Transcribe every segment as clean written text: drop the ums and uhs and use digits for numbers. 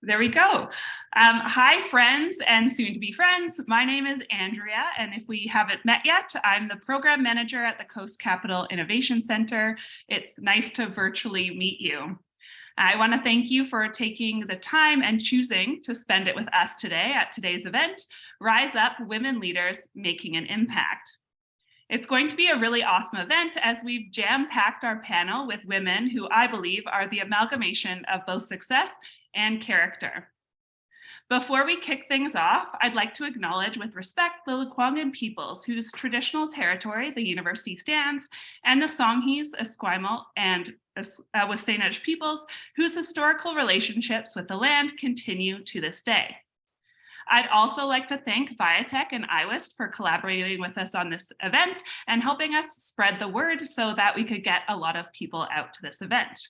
There we go. Hi, friends and soon-to-be friends. My name is Andrea, and if we haven't met yet, I'm the program manager at the Coast Capital Innovation Center. It's nice to virtually meet you. I want to thank you for taking the time and choosing to spend it with us today at today's event, Rise Up Women Leaders Making an Impact. It's going to be a really awesome event as we've jam-packed our panel with women who I believe are the amalgamation of both success and character. Before we kick things off, I'd like to acknowledge with respect the Lekwungen peoples whose traditional territory the university stands, and the Songhees, Esquimalt, and Wasanish peoples whose historical relationships with the land continue to this day. I'd also like to thank Viatech and IWIST for collaborating with us on this event and helping us spread the word so that we could get a lot of people out to this event.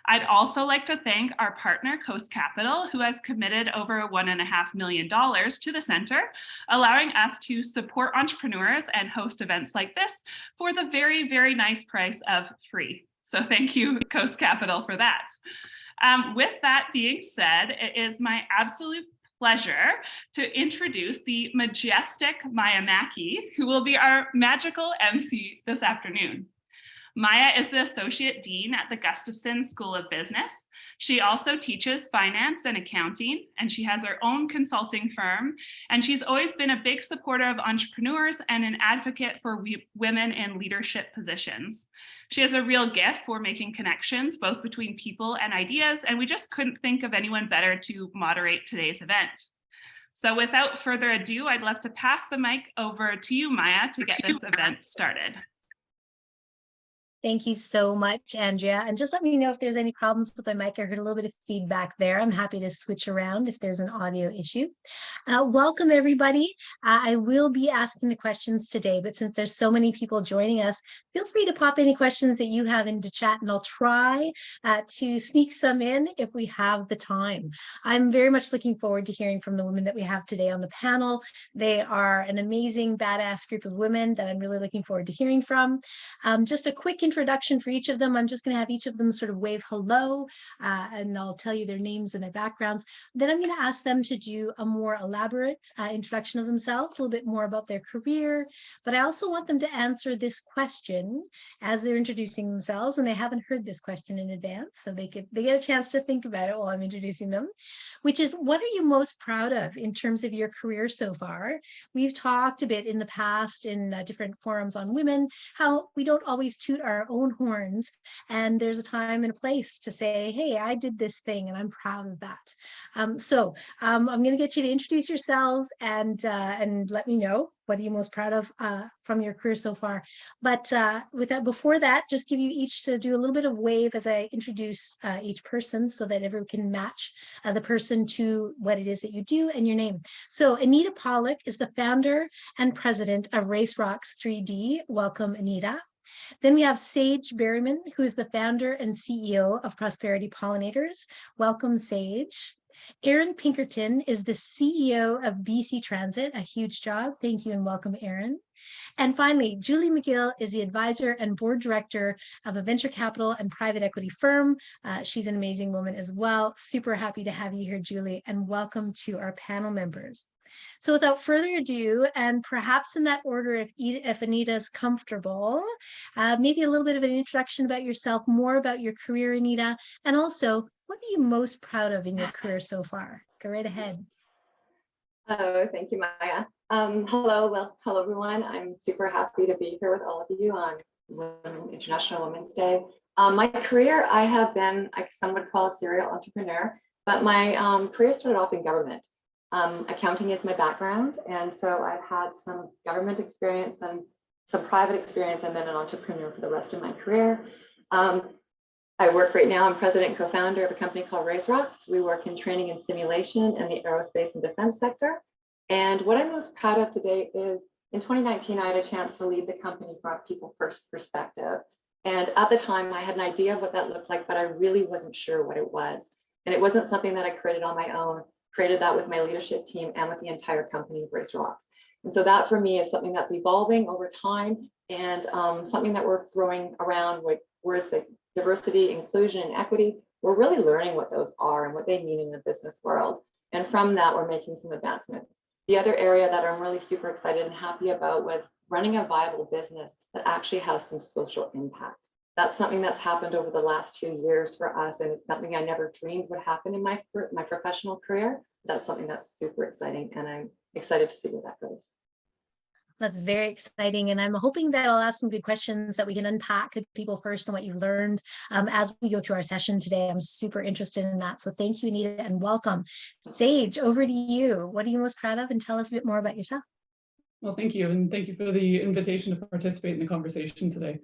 I'd also like to thank our partner, Coast Capital, who has committed over $1.5 million to the center, allowing us to support entrepreneurs and host events like this for the very, very nice price of free. So thank you, Coast Capital, for that. With that being said, it is my absolute pleasure to introduce the majestic Maya Maki, who will be our magical MC this afternoon. Maya is the Associate Dean at the Gustavson School of Business. She also teaches finance and accounting, and she has her own consulting firm. And she's always been a big supporter of entrepreneurs and an advocate for women in leadership positions. She has a real gift for making connections, both between people and ideas, and we just couldn't think of anyone better to moderate today's event. So without further ado, I'd love to pass the mic over to you, Maya, to get this event started. Thank you so much, Andrea. And just let me know if there's any problems with my mic. I heard a little bit of feedback there. I'm happy to switch around if there's an audio issue. Welcome, everybody. I will be asking the questions today, but since there's so many people joining us, feel free to pop any questions that you have into chat, and I'll try to sneak some in if we have the time. I'm very much looking forward to hearing from the women that we have today on the panel. They are an amazing, badass group of women that I'm really looking forward to hearing from. Just a quick introduction for each of them. I'm just going to have each of them sort of wave hello, and I'll tell you their names and their backgrounds. Then I'm going to ask them to do a more elaborate introduction of themselves, a little bit more about their career, but I also want them to answer this question as they're introducing themselves, and they haven't heard this question in advance, so they get a chance to think about it while I'm introducing them, which is, what are you most proud of in terms of your career so far? We've talked a bit in the past in different forums on women, how we don't always toot our own horns, and there's a time and a place to say, hey, I did this thing and I'm proud of that. I'm going to get you to introduce yourselves and let me know what are you most proud of from your career so far. But before that, just give you each to do a little bit of wave as I introduce each person so that everyone can match the person to what it is that you do and your name. So Anita Pawluk is the founder and president of RaceRocks 3D. Welcome, Anita. Then we have Sage Berryman, who is the founder and CEO of Prosperity Pollinators. Welcome, Sage. Erinn Pinkerton is the CEO of BC Transit, a huge job. Thank you and welcome, Erinn. And finally, Julie McGill is the advisor and board director of a venture capital and private equity firm. She's an amazing woman as well. Super happy to have you here, Julie, and welcome to our panel members. So without further ado, and perhaps in that order, if Anita's comfortable, maybe a little bit of an introduction about yourself, more about your career, Anita, and also, what are you most proud of in your career so far? Go right ahead. Oh, thank you, Maya. Hello, everyone. I'm super happy to be here with all of you on International Women's Day. My career, I have been, some would call a serial entrepreneur, but my career started off in government. Accounting is my background, and so I've had some government experience and some private experience, and then an entrepreneur for the rest of my career. I work right now, I'm president and co-founder of a company called RaceRocks. We work in training and simulation in the aerospace and defense sector. And what I'm most proud of today is in 2019, I had a chance to lead the company from a people first perspective. And at the time I had an idea of what that looked like, but I really wasn't sure what it was. And it wasn't something that I created on my own. Created that with my leadership team and with the entire company of RaceRocks. And so that for me is something that's evolving over time, and something that we're throwing around with words like diversity, inclusion, and equity, we're really learning what those are and what they mean in the business world. And from that, we're making some advancements. The other area that I'm really super excited and happy about was running a viable business that actually has some social impact. That's something that's happened over the last 2 years for us, and it's something I never dreamed would happen in my professional career. That's something that's super exciting, and I'm excited to see where that goes. That's very exciting. And I'm hoping that I'll ask some good questions that we can unpack people first and what you've learned as we go through our session today. I'm super interested in that. So thank you, Anita, and welcome. Sage, over to you. What are you most proud of? And tell us a bit more about yourself. Well, thank you. And thank you for the invitation to participate in the conversation today.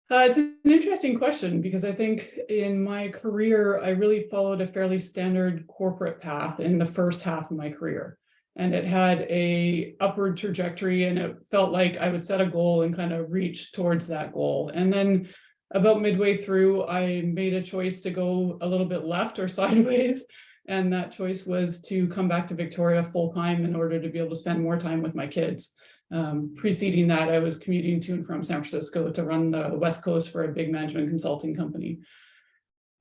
It's an interesting question because I think in my career, I really followed a fairly standard corporate path in the first half of my career. And it had a upward trajectory, and it felt like I would set a goal and kind of reach towards that goal. And then about midway through, I made a choice to go a little bit left or sideways. And that choice was to come back to Victoria full time in order to be able to spend more time with my kids. Preceding that, I was commuting to and from San Francisco to run the West Coast for a big management consulting company.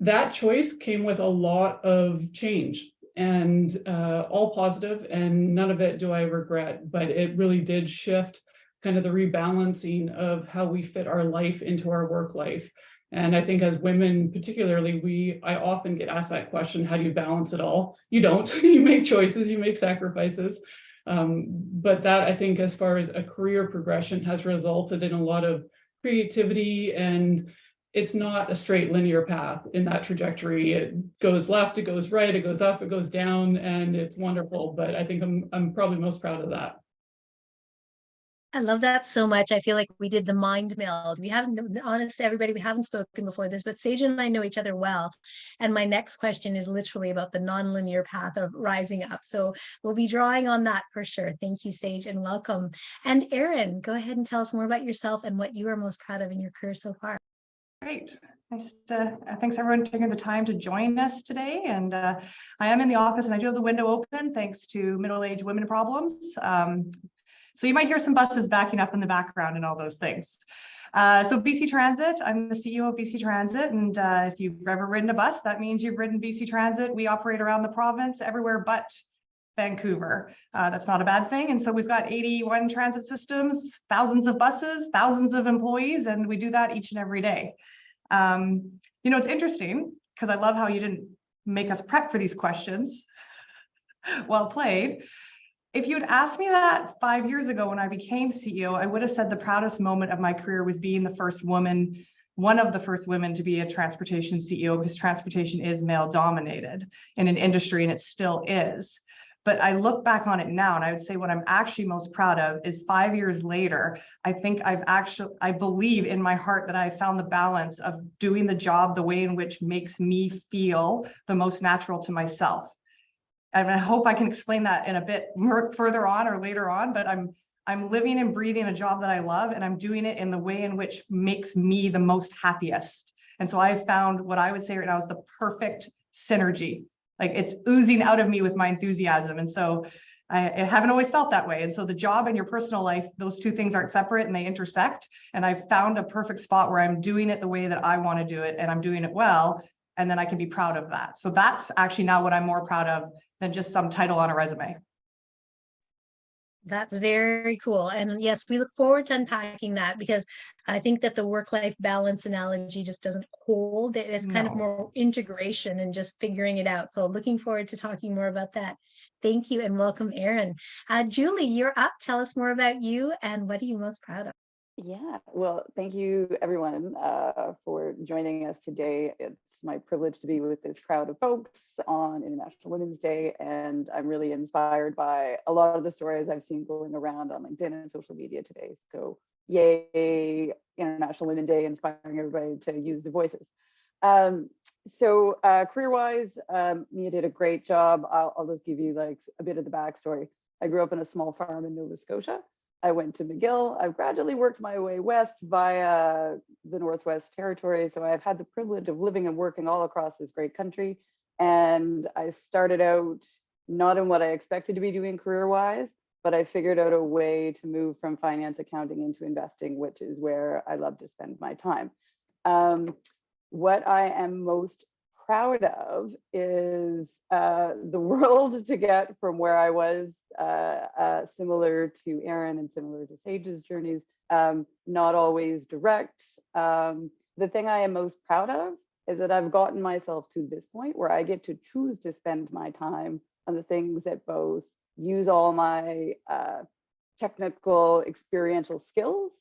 That choice came with a lot of change, and all positive, and none of it do I regret, but it really did shift kind of the rebalancing of how we fit our life into our work life. And I think as women, particularly, I often get asked that question, how do you balance it all? You don't. You make choices, you make sacrifices. But that, I think, as far as a career progression, has resulted in a lot of creativity, and it's not a straight linear path in that trajectory. It goes left, it goes right, it goes up, it goes down, and it's wonderful. But I think I'm probably most proud of that. I love that so much. I feel like we did the mind meld. We haven't, honest everybody, we haven't spoken before this, but Sage and I know each other well. And my next question is literally about the nonlinear path of rising up. So we'll be drawing on that for sure. Thank you, Sage, and welcome. And Erinn, go ahead and tell us more about yourself and what you are most proud of in your career so far. Great. Thanks everyone for taking the time to join us today. And I am in the office and I do have the window open thanks to middle-aged women problems. So you might hear some buses backing up in the background and all those things. So BC Transit, I'm the CEO of BC Transit. And if you've ever ridden a bus, that means you've ridden BC Transit. We operate around the province, everywhere but Vancouver. That's not a bad thing. And so we've got 81 transit systems, thousands of buses, thousands of employees, and we do that each and every day. You know, it's interesting because I love how you didn't make us prep for these questions. Well played. If you'd asked me that 5 years ago when I became CEO, I would have said the proudest moment of my career was being the first woman, one of the first women to be a transportation CEO, because transportation is male dominated in an industry, and it still is. But I look back on it now and I would say what I'm actually most proud of is 5 years later, I think I believe in my heart that I found the balance of doing the job the way in which makes me feel the most natural to myself. And I hope I can explain that in a bit more further on or later on, but I'm living and breathing a job that I love, and I'm doing it in the way in which makes me the most happiest. And so I found what I would say right now is the perfect synergy. Like, it's oozing out of me with my enthusiasm. And so I haven't always felt that way. And so the job and your personal life, those two things aren't separate and they intersect. And I've found a perfect spot where I'm doing it the way that I want to do it, and I'm doing it well. And then I can be proud of that. So that's actually now what I'm more proud of than just some title on a resume. That's very cool. And yes, we look forward to unpacking that, because I think that the work-life balance analogy just doesn't hold. It's kind of more integration and just figuring it out. So looking forward to talking more about that. Thank you and welcome, Erinn. Julie, you're up. Tell us more about you and what are you most proud of? Yeah, well, thank you everyone for joining us today. It's my privilege to be with this crowd of folks on International Women's Day, and I'm really inspired by a lot of the stories I've seen going around on LinkedIn and social media today. So yay, International Women's Day, inspiring everybody to use the voices. Career-wise, Mia did a great job. I'll just give you like a bit of the backstory. I grew up in a small farm in Nova Scotia. I went to McGill. I've gradually worked my way west via the Northwest Territory. So I've had the privilege of living and working all across this great country. And I started out not in what I expected to be doing career-wise, but I figured out a way to move from finance accounting into investing, which is where I love to spend my time. What I am most proud of is the world to get from where I was, similar to Erinn and similar to Sage's journeys, not always direct. The thing I am most proud of is that I've gotten myself to this point where I get to choose to spend my time on the things that both use all my technical experiential skills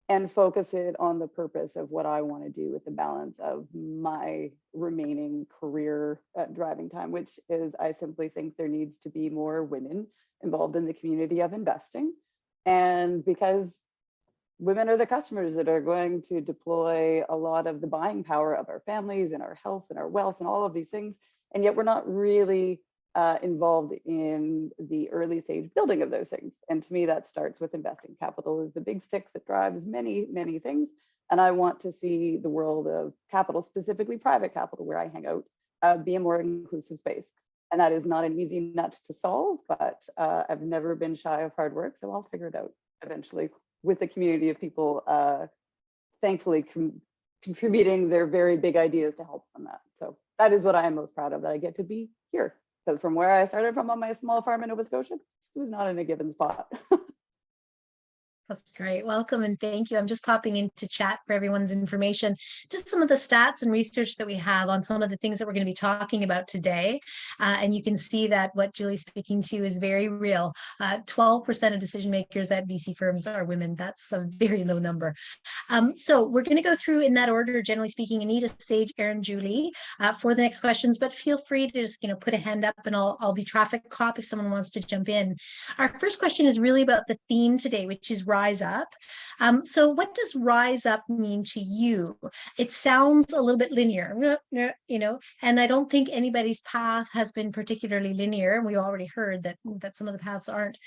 and focus it on the purpose of what I want to do with the balance of my remaining career driving time, which is I simply think there needs to be more women involved in the community of investing. And because women are the customers that are going to deploy a lot of the buying power of our families and our health and our wealth and all of these things, and yet we're not really involved in the early stage building of those things. And to me, that starts with investing. Capital is the big stick that drives many, many things. And I want to see the world of capital, specifically private capital, where I hang out, be a more inclusive space. And that is not an easy nut to solve, but I've never been shy of hard work, so I'll figure it out eventually with a community of people, thankfully contributing their very big ideas to help on that. So that is what I am most proud of, that I get to be here. Because from where I started from on my small farm in Nova Scotia, it was not in a given spot. That's great. Welcome and thank you. I'm just popping into chat for everyone's information. Just some of the stats and research that we have on some of the things that we're going to be talking about today. And you can see that what Julie's speaking to is very real. 12% of decision makers at VC firms are women. That's a very low number. So we're going to go through in that order, generally speaking, Anita, Sage, Erinn, Julie, for the next questions, but feel free to just put a hand up and I'll be traffic cop if someone wants to jump in. Our first question is really about the theme today, which is Rise Up. So what does Rise Up mean to you? It sounds a little bit linear, and I don't think anybody's path has been particularly linear. And we already heard that some of the paths aren't.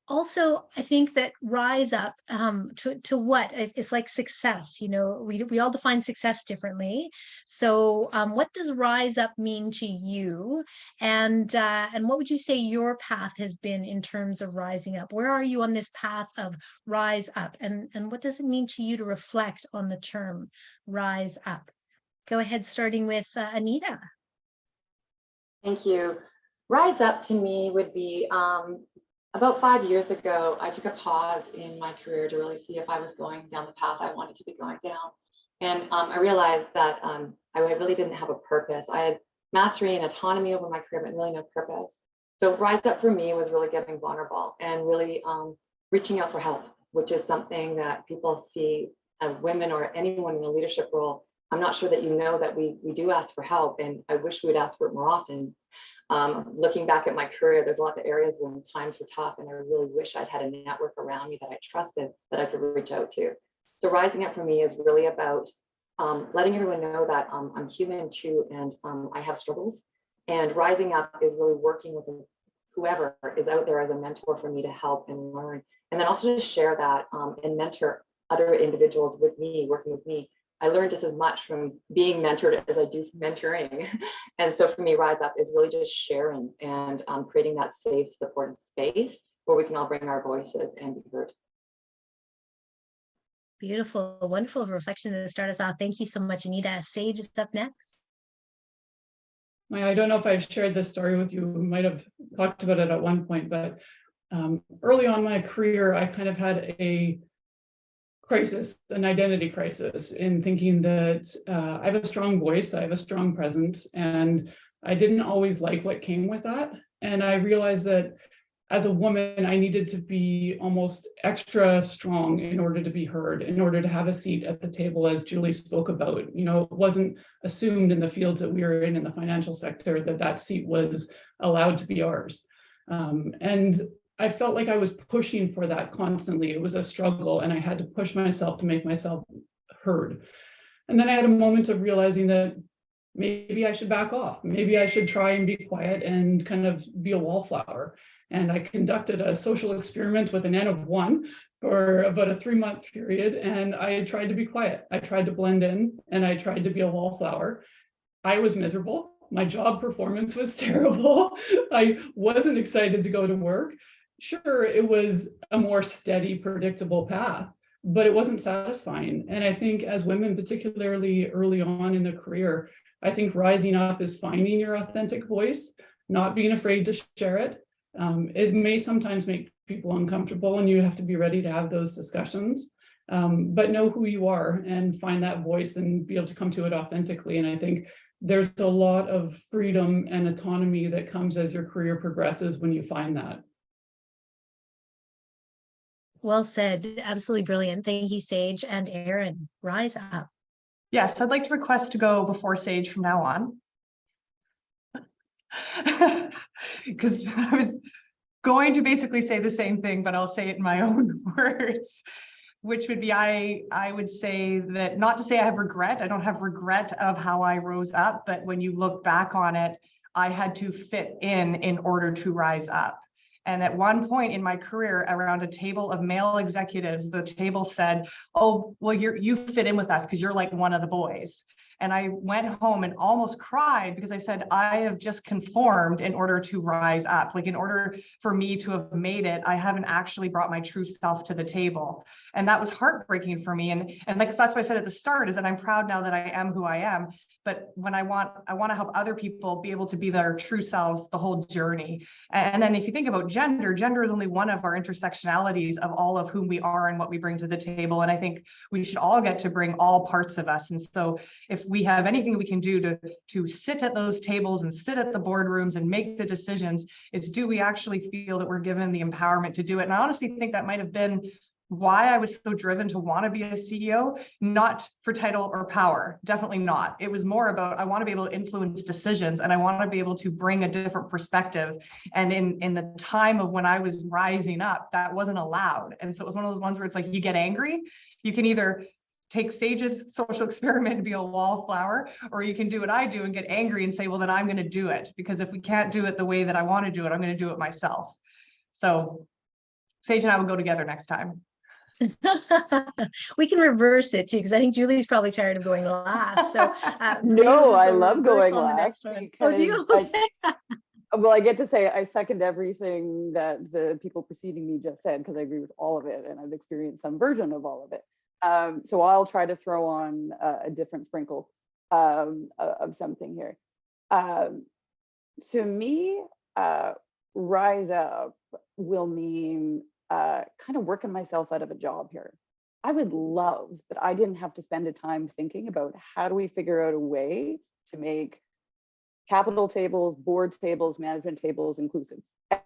Also, I think that Rise Up to what? It's like success, we all define success differently. So what does Rise Up mean to you? And what would you say your path has been in terms of rising up? Where are you on this path of rise up? And what does it mean to you to reflect on the term rise up? Go ahead, starting with Anita. Thank you. Rise up to me would be about 5 years ago, I took a pause in my career to really see if I was going down the path I wanted to be going down. And I realized that I really didn't have a purpose. I had mastery and autonomy over my career, but really no purpose. So Rise Up for me was really getting vulnerable and really reaching out for help, which is something that people see of women or anyone in a leadership role. I'm not sure that that we do ask for help, and I wish we'd ask for it more often. Looking back at my career, there's lots of areas when times were tough, and I really wish I'd had a network around me that I trusted that I could reach out to. So rising up for me is really about letting everyone know that I'm human too, and I have struggles. And rising up is really working with whoever is out there as a mentor for me to help and learn. And then also to share that and mentor other individuals with me, working with me. I learned just as much from being mentored as I do from mentoring. And so for me, Rise Up is really just sharing and creating that safe, supportive space where we can all bring our voices and be heard. Beautiful, wonderful reflection to start us off. Thank you so much, Anita. Sage is up next. I don't know if I've shared this story with you. We might have talked about it at one point, but early on in my career, I kind of had a crisis, an identity crisis, in thinking that I have a strong voice, I have a strong presence, and I didn't always like what came with that. And I realized that as a woman, I needed to be almost extra strong in order to be heard, in order to have a seat at the table, as Julie spoke about. It wasn't assumed in the fields that we were in the financial sector, that seat was allowed to be ours. And I felt like I was pushing for that constantly. It was a struggle, and I had to push myself to make myself heard. And then I had a moment of realizing that maybe I should back off. Maybe I should try and be quiet and kind of be a wallflower. And I conducted a social experiment with an N of 1 for about a 3-month period. And I tried to be quiet. I tried to blend in, and I tried to be a wallflower. I was miserable. My job performance was terrible. I wasn't excited to go to work. Sure, it was a more steady, predictable path, but it wasn't satisfying. And I think as women, particularly early on in the career, I think rising up is finding your authentic voice, not being afraid to share it. It may sometimes make people uncomfortable, and you have to be ready to have those discussions, but know who you are and find that voice and be able to come to it authentically. And I think there's a lot of freedom and autonomy that comes as your career progresses when you find that. Well said. Absolutely brilliant. Thank you, Sage and Erinn. Rise up. Yes, I'd like to request to go before Sage from now on. Because I was going to basically say the same thing, but I'll say it in my own words, which would be, I would say that, not to say I have regret, I don't have regret of how I rose up, but when you look back on it, I had to fit in order to rise up. And at one point in my career, around a table of male executives, the table said, oh, well, you fit in with us because you're like one of the boys. And I went home and almost cried because I said, I have just conformed in order to rise up. Like, in order for me to have made it, I haven't actually brought my true self to the table. And that was heartbreaking for me. And like, that's what I said at the start, is that I'm proud now that I am who I am. But when I want to help other people be able to be their true selves the whole journey. And then if you think about gender is only one of our intersectionalities of all of whom we are and what we bring to the table. And I think we should all get to bring all parts of us. And so if we have anything we can do to sit at those tables and sit at the boardrooms and make the decisions, is do we actually feel that we're given the empowerment to do it? And I honestly think that might have been why I was so driven to want to be a CEO, not for title or power, definitely not. It was more about, I want to be able to influence decisions, and I want to be able to bring a different perspective. And in the time of when I was rising up, that wasn't allowed. And so it was one of those ones where it's like, you get angry, you can either take Sage's social experiment and be a wallflower, or you can do what I do and get angry and say, well, then I'm going to do it, because if we can't do it the way that I want to do it, I'm going to do it myself. So Sage and I will go together next time. We can reverse it too, because I think Julie's probably tired of going last. So no, I love going last. Oh, do you? Well, I get to say I second everything that the people preceding me just said, because I agree with all of it, and I've experienced some version of all of it. So I'll try to throw on a different sprinkle of something here. To me, rise up will mean kind of working myself out of a job here. I would love that I didn't have to spend a time thinking about how do we figure out a way to make capital tables, board tables, management tables inclusive.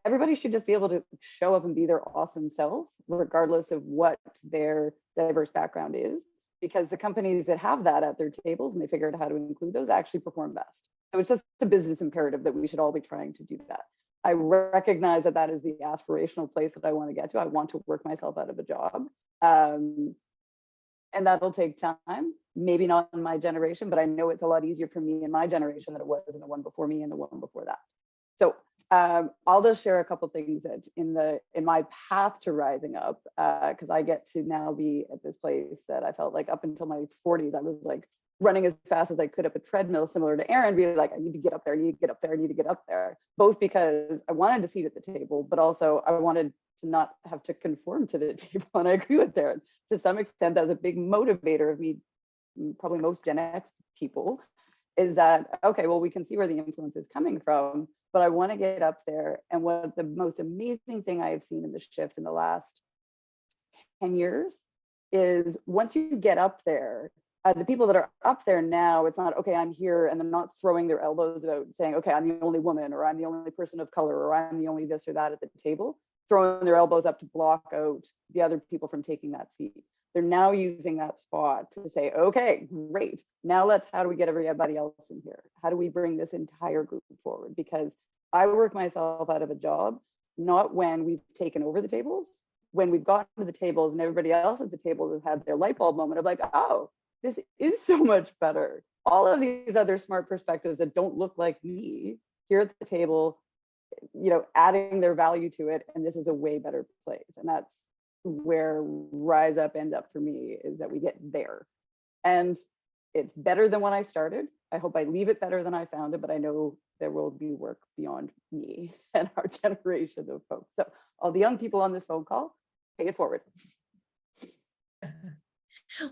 Everybody should just be able to show up and be their awesome self, regardless of what their diverse background is, because the companies that have that at their tables and they figure out how to include those actually perform best. So it's just a business imperative that we should all be trying to do that. I recognize that that is the aspirational place that I want to get to. I want to work myself out of a job. And that'll take time, maybe not in my generation, but I know it's a lot easier for me in my generation than it was in the one before me and the one before that. So I'll just share a couple of things that in my path to rising up, because I get to now be at this place that I felt like up until my 40s, I was like running as fast as I could up a treadmill, similar to Erinn, be like, I need to get up there, I need to get up there, I need to get up there. Both because I wanted a seat at the table, but also I wanted to not have to conform to the table. And I agree with Erinn. To some extent, that's a big motivator of me, probably most Gen X people, is that, okay, well, we can see where the influence is coming from, but I want to get up there. And what the most amazing thing I have seen in the shift in the last 10 years is once you get up there, the people that are up there now, it's not, okay, I'm here, and they're not throwing their elbows out saying, okay, I'm the only woman, or I'm the only person of color, or I'm the only this or that at the table, throwing their elbows up to block out the other people from taking that seat. They're now using that spot to say, okay, great. Now how do we get everybody else in here? How do we bring this entire group forward? Because I work myself out of a job, not when we've taken over the tables, when we've gotten to the tables and everybody else at the table has had their light bulb moment of like, oh, this is so much better. All of these other smart perspectives that don't look like me here at the table, adding their value to it, and this is a way better place. And that's where Rise Up ends up for me, is that we get there. And it's better than when I started. I hope I leave it better than I found it, but I know there will be work beyond me and our generation of folks. So all the young people on this phone call, pay it forward.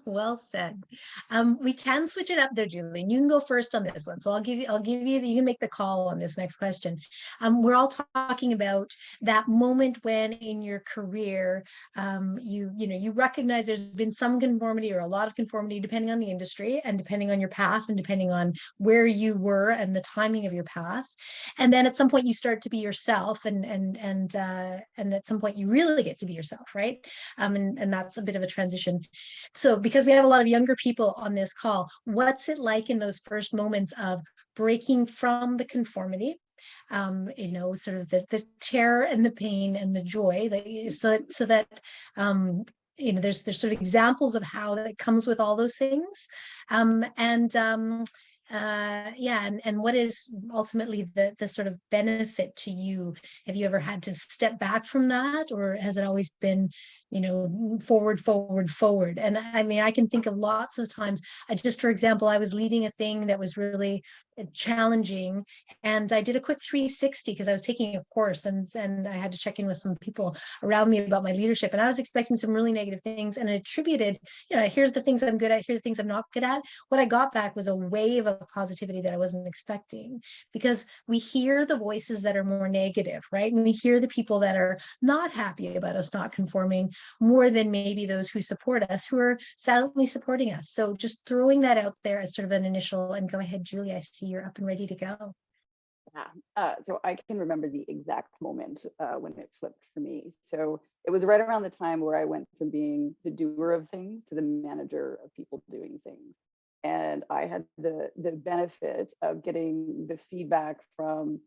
Well said. We can switch it up though, Julie. You can go first on this one. So I'll give you, you can make the call on this next question. We're all talking about that moment when in your career, you recognize there's been some conformity or a lot of conformity, depending on the industry and depending on your path and depending on where you were and the timing of your path. And then at some point you start to be yourself and at some point you really get to be yourself, right? And that's a bit of a transition. So because we have a lot of younger people on this call, what's it like in those first moments of breaking from the conformity? Sort of the terror and the pain and the joy that so that there's sort of examples of how that comes with all those things. And what is ultimately the sort of benefit to you? Have you ever had to step back from that, or has it always been, forward? And I mean, I can think of lots of times. For example, I was leading a thing that was really challenging, and I did a quick 360 because I was taking a course and I had to check in with some people around me about my leadership, and I was expecting some really negative things, and I attributed, here's the things I'm good at, here are the things I'm not good at. What I got back was a wave of positivity that I wasn't expecting, because we hear the voices that are more negative, right? And we hear the people that are not happy about us not conforming more than maybe those who support us, who are silently supporting us. So just throwing that out there as sort of an initial, and go ahead, Julie, I see you're up and ready to go. Yeah, so I can remember the exact moment when it flipped for me. So it was right around the time where I went from being the doer of things to the manager of people doing things. And I had the benefit of getting the feedback from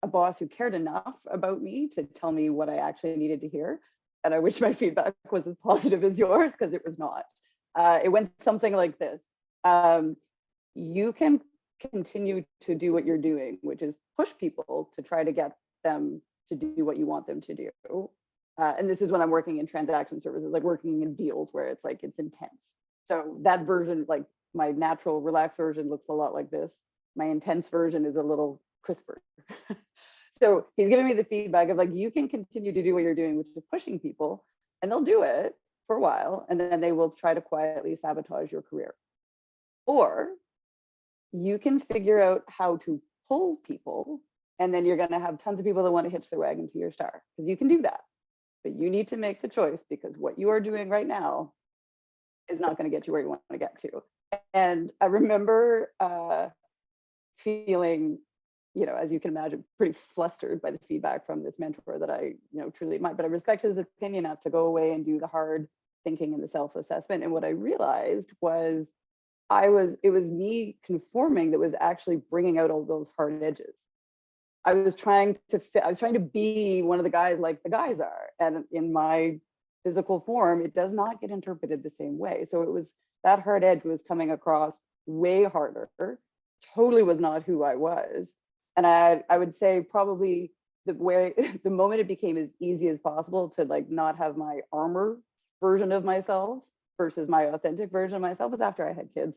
a boss who cared enough about me to tell me what I actually needed to hear. And I wish my feedback was as positive as yours, because it was not. It went something like this. You can continue to do what you're doing, which is push people to try to get them to do what you want them to do. And this is when I'm working in transaction services, like working in deals where it's like, it's intense. So that version, like my natural relaxed version, looks a lot like this. My intense version is a little crisper. So he's giving me the feedback of like, you can continue to do what you're doing, which is pushing people, and they'll do it for a while, and then they will try to quietly sabotage your career. Or you can figure out how to pull people, and then you're going to have tons of people that want to hitch their wagon to your star, because you can do that. But you need to make the choice, because what you are doing right now is not going to get you where you want to get to. And I remember feeling, as you can imagine, pretty flustered by the feedback from this mentor that I, truly admire, but I respect his opinion enough to go away and do the hard thinking and the self-assessment. And what I realized was it was me conforming that was actually bringing out all those hard edges. I was trying to be one of the guys like the guys are. And in my physical form, it does not get interpreted the same way. So it was, that hard edge was coming across way harder, totally was not who I was. And I would say probably the moment it became as easy as possible to like not have my armor version of myself versus my authentic version of myself was after I had kids.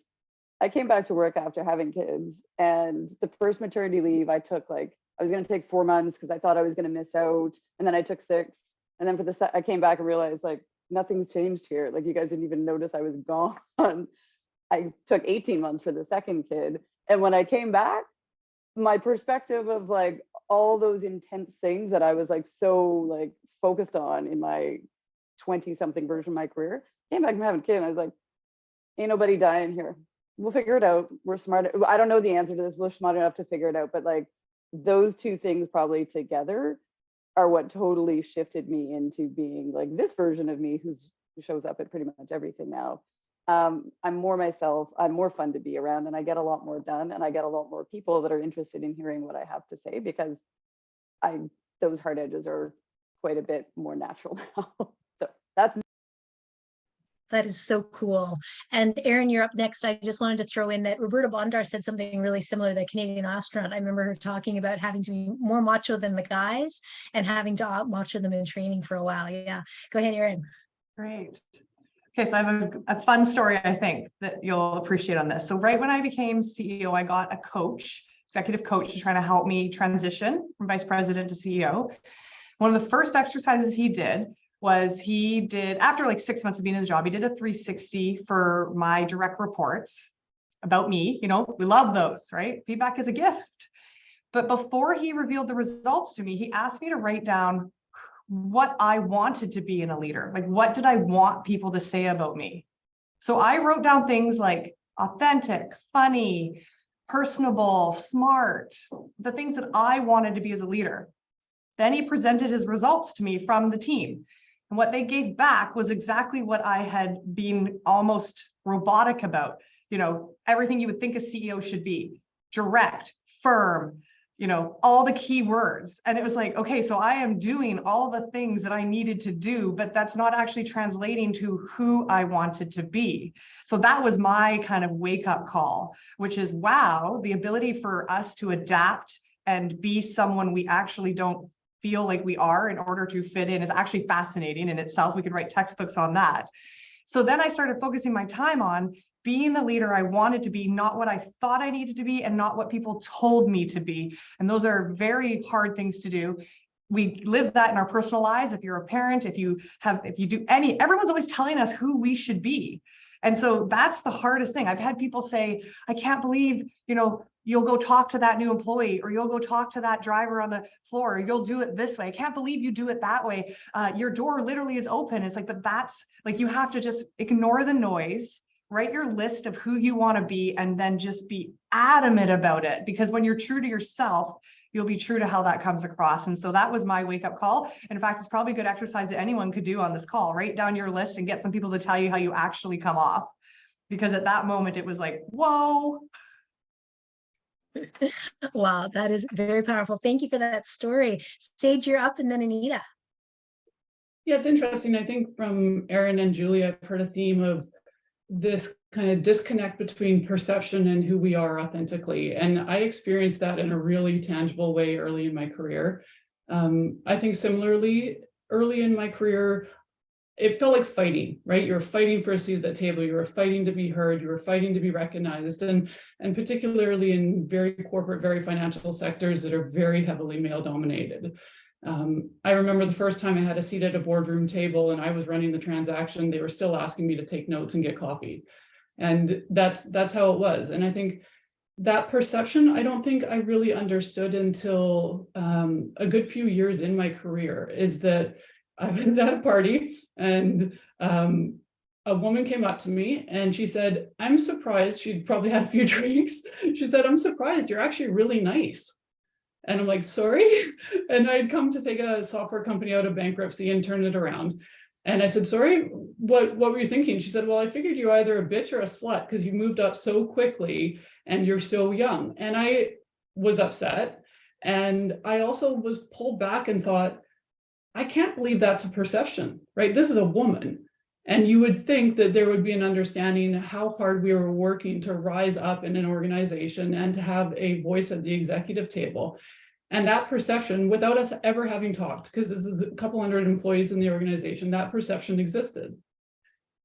I came back to work after having kids, and the first maternity leave I took, I was going to take 4 months because I thought I was going to miss out, and then I took 6, and then I came back and realized nothing's changed here. You guys didn't even notice I was gone. I took 18 months for the second kid, and when I came back, my perspective of all those intense things that I was so focused on in my 20-something version of my career, came back from having a kid, and I was like, ain't nobody dying here. We'll figure it out. We're smart. I don't know the answer to this. We're smart enough to figure it out. But those two things probably together are what totally shifted me into being this version of me who shows up at pretty much everything now. I'm more myself. I'm more fun to be around, and I get a lot more done, and I get a lot more people that are interested in hearing what I have to say, because those hard edges are quite a bit more natural now. So that's. That is so cool. And Erinn, you're up next. I just wanted to throw in that Roberta Bondar said something really similar, the Canadian astronaut. I remember her talking about having to be more macho than the guys and having to out-macho them in training for a while. Yeah, go ahead, Erinn. Great. Okay, so I have a fun story, I think, that you'll appreciate on this. So right when I became CEO, I got a coach, executive coach, to try to help me transition from vice president to CEO. One of the first exercises he did was he did, after like 6 months of being in the job, he did a 360 for my direct reports about me. You know, we love those, right? Feedback is a gift. But before he revealed the results to me, he asked me to write down what I wanted to be in a leader. Like, what did I want people to say about me? So I wrote down things like authentic, funny, personable, smart, the things that I wanted to be as a leader. Then he presented his results to me from the team. And what they gave back was exactly what I had been almost robotic about. You know, everything you would think a CEO should be: direct, firm, you know, all the key words. And it was like, okay, so I am doing all the things that I needed to do, but that's not actually translating to who I wanted to be. So that was my kind of wake up call, which is, wow, the ability for us to adapt and be someone we actually don't feel like we are in order to fit in is actually fascinating in itself. We could write textbooks on that. So then I started focusing my time on being the leader I wanted to be, not what I thought I needed to be and not what people told me to be. And those are very hard things to do. We live that in our personal lives. If you're a parent, if you do any, everyone's always telling us who we should be. And so that's the hardest thing. I've had people say, I can't believe, you know, you'll go talk to that new employee, or you'll go talk to that driver on the floor, or you'll do it this way. I can't believe you do it that way. Your door literally is open. It's like, but that's like, you have to just ignore the noise, write your list of who you want to be, and then just be adamant about it. Because when you're true to yourself, you'll be true to how that comes across. And so that was my wake up call. In fact, it's probably a good exercise that anyone could do on this call. Write down your list and get some people to tell you how you actually come off. Because at that moment, it was like, whoa. Wow, that is very powerful. Thank you for that story. Sage, you're up, and then Anita. Yeah, it's interesting. I think from Erinn and Julie, I've heard a theme of this kind of disconnect between perception and who we are authentically. And I experienced that in a really tangible way early in my career. I think similarly, early in my career, it felt like fighting, right? You were fighting for a seat at the table. You were fighting to be heard. You were fighting to be recognized. And particularly in very corporate, very financial sectors that are very heavily male dominated. I remember the first time I had a seat at a boardroom table and I was running the transaction, they were still asking me to take notes and get coffee. And that's how it was. And I think that perception, I don't think I really understood until a good few years in my career, is that I was at a party and a woman came up to me and she said, I'm surprised, she'd probably had a few drinks. She said, I'm surprised, you're actually really nice. And I'm like, sorry? And I'd come to take a software company out of bankruptcy and turn it around. And I said, sorry, what were you thinking? She said, well, I figured you're either a bitch or a slut because you moved up so quickly and you're so young. And I was upset. And I also was pulled back and thought, I can't believe that's a perception, right? This is a woman. And you would think that there would be an understanding how hard we were working to rise up in an organization and to have a voice at the executive table. And that perception, without us ever having talked, because this is a couple hundred employees in the organization, that perception existed.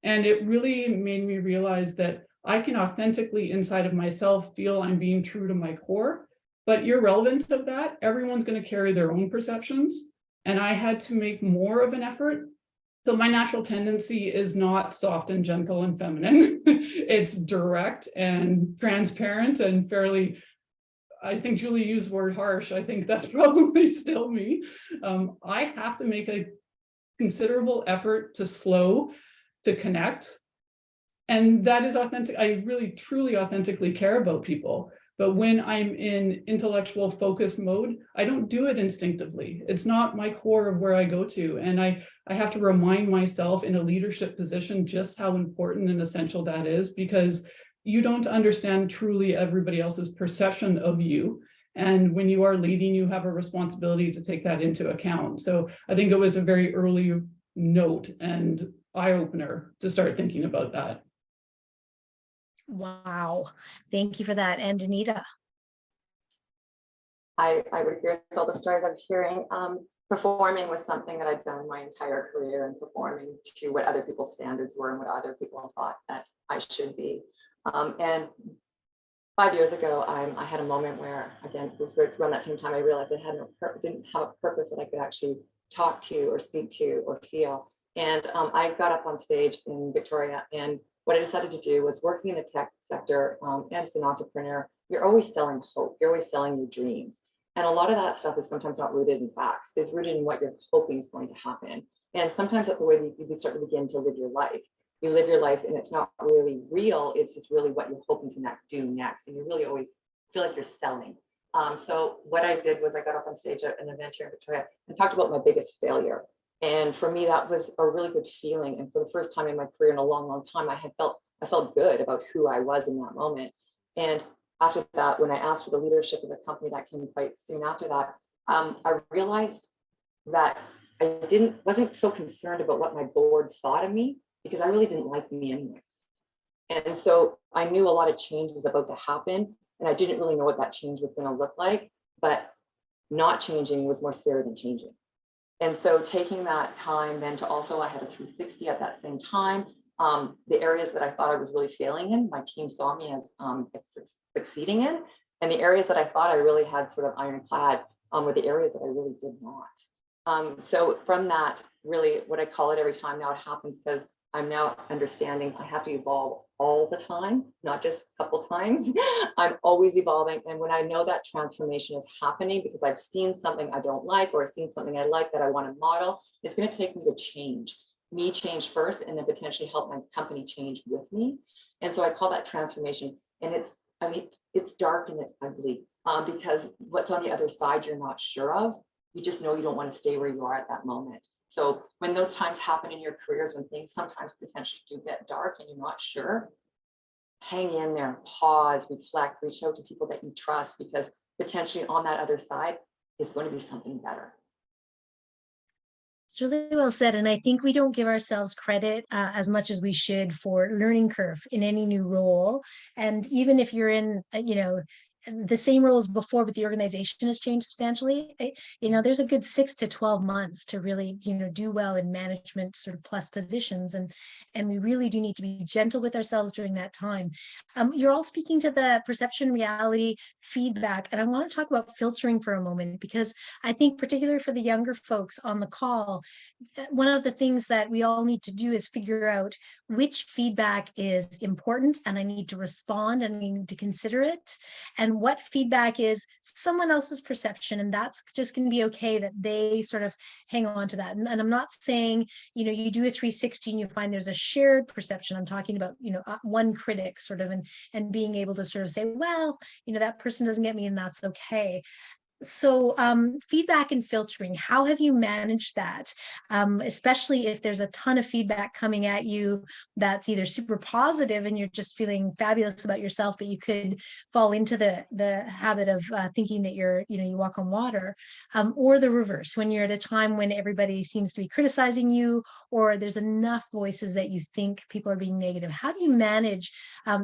And it really made me realize that I can authentically inside of myself feel I'm being true to my core, but irrelevant of that, everyone's going to carry their own perceptions. And I had to make more of an effort. So my natural tendency is not soft and gentle and feminine. It's direct and transparent and fairly, I think Julie used the word harsh. I think that's probably still me. I have to make a considerable effort to slow, to connect. And that is authentic. I really, truly authentically care about people. But when I'm in intellectual focus mode, I don't do it instinctively. It's not my core of where I go to. And I have to remind myself in a leadership position just how important and essential that is, because you don't understand truly everybody else's perception of you. And when you are leading, you have a responsibility to take that into account. So I think it was a very early note and eye-opener to start thinking about that. Wow, thank you for that. And Anita. I would agree with all the stories I'm hearing. Performing was something that I've done my entire career, and performing to what other people's standards were and what other people thought that I should be. And 5 years ago, I had a moment where, again, it was around that same time I realized I didn't have a purpose that I could actually talk to or speak to or feel. And I got up on stage in Victoria, and what I decided to do was, working in the tech sector and as an entrepreneur, you're always selling hope. You're always selling your dreams. And a lot of that stuff is sometimes not rooted in facts. It's rooted in what you're hoping is going to happen. And sometimes that's the way that you start to begin to live your life. You live your life and it's not really real. It's just really what you're hoping to do next. And you really always feel like you're selling. So what I did was I got up on stage at an event here in Victoria and talked about my biggest failure. And for me, that was a really good feeling. And for the first time in my career in a long, long time, I felt good about who I was in that moment. And after that, when I asked for the leadership of the company, that came quite soon after that, I realized that I wasn't so concerned about what my board thought of me, because I really didn't like me anyways. And so I knew a lot of change was about to happen, and I didn't really know what that change was going to look like, but not changing was more scary than changing. And so taking that time then to also, I had a 360 at that same time. The areas that I thought I was really failing in, my team saw me as succeeding in, and the areas that I thought I really had sort of ironclad were the areas that I really did not. So from that, really what I call it every time now it happens, because I'm now understanding I have to evolve all the time, not just a couple times. I'm always evolving. And when I know that transformation is happening because I've seen something I don't like, or I've seen something I like that I want to model, it's going to take me to change first, and then potentially help my company change with me. And so I call that transformation. And it's dark and it's ugly because what's on the other side, you're not sure of. You just know you don't want to stay where you are at that moment. So when those times happen in your careers, when things sometimes potentially do get dark and you're not sure, hang in there, pause, reflect, reach out to people that you trust, because potentially on that other side is going to be something better. It's really well said. And I think we don't give ourselves credit as much as we should for learning curve in any new role. And even if you're in, the same role as before, but the organization has changed substantially, there's a good 6 to 12 months to really, do well in management sort of plus positions. And we really do need to be gentle with ourselves during that time. You're all speaking to the perception, reality, feedback. And I want to talk about filtering for a moment, because I think particularly for the younger folks on the call, one of the things that we all need to do is figure out which feedback is important and I need to respond and I need to consider it, and what feedback is someone else's perception, and that's just going to be okay that they sort of hang on to that. And I'm not saying, you do a 360 and you find there's a shared perception. I'm talking about, one critic sort of, and being able to sort of say, well, that person doesn't get me and that's okay. So feedback and filtering, how have you managed that? Especially if there's a ton of feedback coming at you that's either super positive and you're just feeling fabulous about yourself, but you could fall into the habit of thinking that you walk on water, or the reverse, when you're at a time when everybody seems to be criticizing you, or there's enough voices that you think people are being negative. How do you manage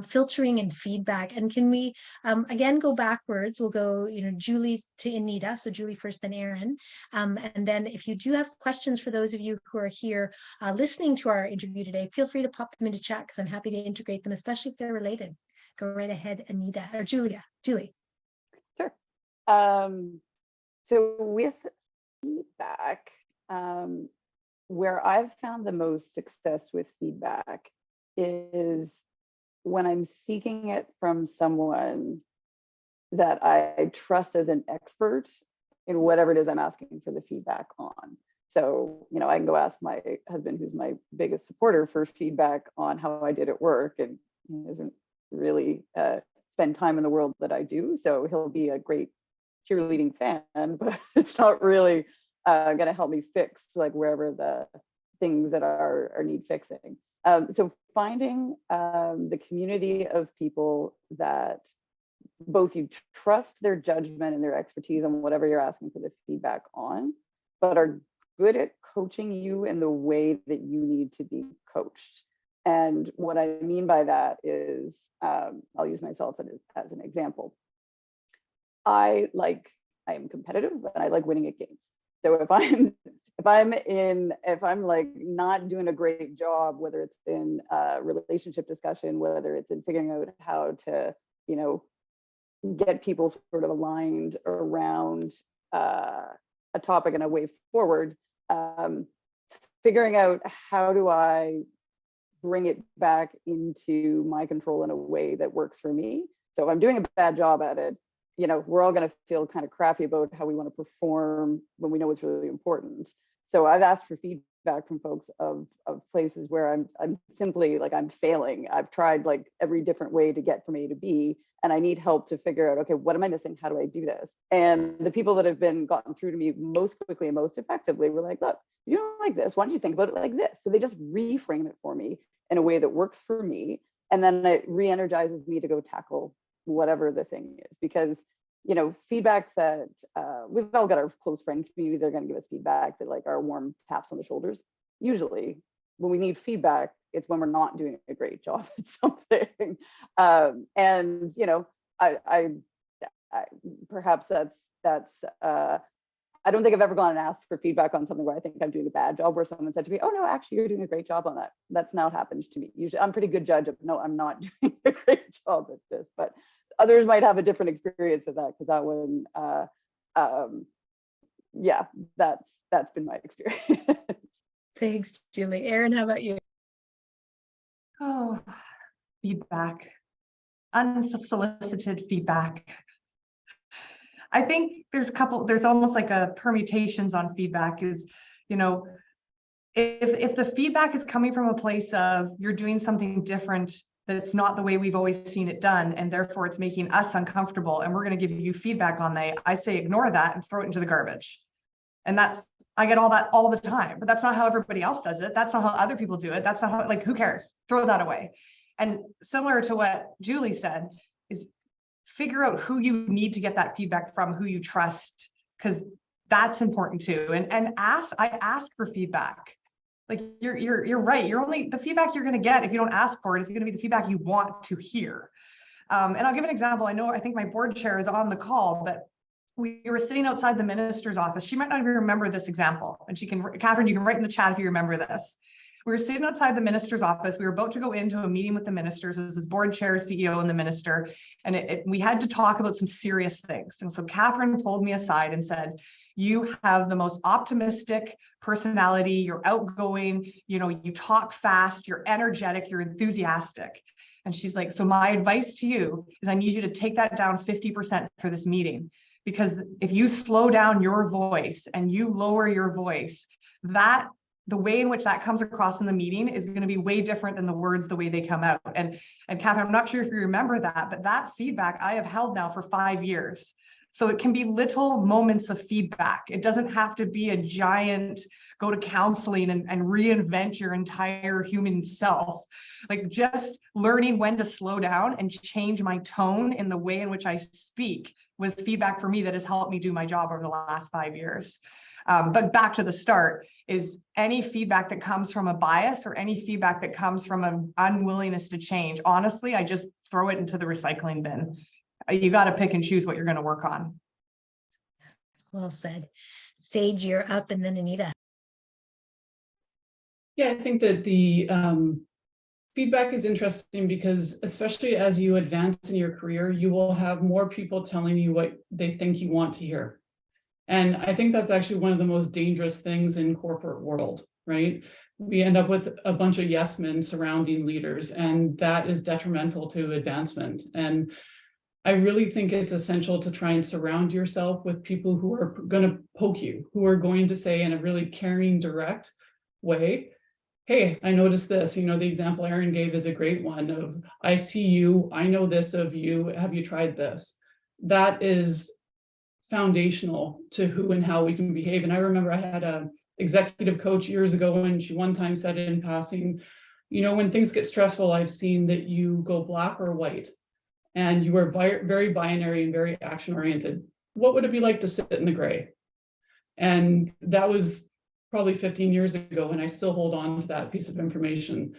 filtering and feedback? And can we again go backwards? We'll go, Julie to Anita. So Julie first, then Erinn. And then if you do have questions for those of you who are here listening to our interview today, feel free to pop them into chat because I'm happy to integrate them, especially if they're related. Go right ahead, Anita or Julie. Sure. So with feedback, where I've found the most success with feedback is when I'm seeking it from someone that I trust as an expert in whatever it is I'm asking for the feedback on. So, I can go ask my husband, who's my biggest supporter, for feedback on how I did at work, and he doesn't really spend time in the world that I do. So he'll be a great cheerleading fan, but it's not really going to help me fix like wherever the things that are need fixing. So finding the community of people that both you trust their judgment and their expertise on whatever you're asking for the feedback on, but are good at coaching you in the way that you need to be coached. And what I mean by that is, I'll use myself as an example. I am competitive and I like winning at games. So if I'm like not doing a great job, whether it's in a relationship discussion, whether it's in figuring out how to, get people sort of aligned around a topic and a way forward, figuring out how do I bring it back into my control in a way that works for me. So if I'm doing a bad job at it, you know, we're all going to feel kind of crappy about how we want to perform when we know it's really important. So I've asked for feedback from folks of places where I'm simply like, I'm failing. I've tried like every different way to get from A to B, and I need help to figure out, okay, what am I missing? How do I do this? And the people that have been gotten through to me most quickly and most effectively were like, look, you don't like this. Why don't you think about it like this? So they just reframe it for me in a way that works for me. And then it re-energizes me to go tackle whatever the thing is. Because, you know, feedback that we've all got our close friend community, they're going to give us feedback that like our warm taps on the shoulders. Usually when we need feedback, it's when we're not doing a great job at something. And, you know, I perhaps that's I don't think I've ever gone and asked for feedback on something where I think I'm doing a bad job, where someone said to me, oh no, actually you're doing a great job on that. That's not happened to me. Usually I'm a pretty good judge of, no, I'm not doing a great job at this, but others might have a different experience with that, because that one, yeah, that's been my experience. Thanks, Julie. Erinn, how about you? Oh, feedback, unsolicited feedback. I think there's almost like a permutations on feedback is, you know, if the feedback is coming from a place of you're doing something different that's not the way we've always seen it done, and therefore it's making us uncomfortable, and we're going to give you feedback on that, I say ignore that and throw it into the garbage. And I get all that all the time, but that's not how everybody else does it. That's not how other people do it. That's not how, like, who cares? Throw that away. And similar to what Julie said, is figure out who you need to get that feedback from, who you trust, because that's important too. And I ask for feedback. Like you're right. The feedback you're going to get if you don't ask for it is going to be the feedback you want to hear. And I'll give an example. I think my board chair is on the call, but we were sitting outside the minister's office. She might not even remember this example. And Catherine, you can write in the chat if you remember this. We were sitting outside the minister's office. We were about to go into a meeting with the ministers. This is board chair, CEO, and the minister. And we had to talk about some serious things. And so Catherine pulled me aside and said, you have the most optimistic personality. You're outgoing, you know, you talk fast, you're energetic, you're enthusiastic. And she's like, so my advice to you is I need you to take that down 50% for this meeting. Because if you slow down your voice and you lower your voice, the way in which that comes across in the meeting is going to be way different than the words, the way they come out. And Catherine, I'm not sure if you remember that, but that feedback I have held now for 5 years. So it can be little moments of feedback. It doesn't have to be a giant, go to counseling and reinvent your entire human self. Like just learning when to slow down and change my tone in the way in which I speak was feedback for me that has helped me do my job over the last 5 years. But back to the start, is any feedback that comes from a bias or any feedback that comes from an unwillingness to change, honestly, I just throw it into the recycling bin. You got to pick and choose what you're going to work on. Well said. Sage, you're up, and then Anita. Yeah, I think that the feedback is interesting because especially as you advance in your career, you will have more people telling you what they think you want to hear. And I think that's actually one of the most dangerous things in corporate world, right? We end up with a bunch of yes men surrounding leaders, and that is detrimental to advancement. And I really think it's essential to try and surround yourself with people who are going to poke you, who are going to say in a really caring, direct way, hey, I noticed this. You know, the example Erinn gave is a great one of, I see you, I know this of you, have you tried this? That is foundational to who and how we can behave. And I remember I had a executive coach years ago, and she one time said in passing, you know, when things get stressful, I've seen that you go black or white, and you are very binary and very action oriented. What would it be like to sit in the gray? And that was probably 15 years ago, and I still hold on to that piece of information.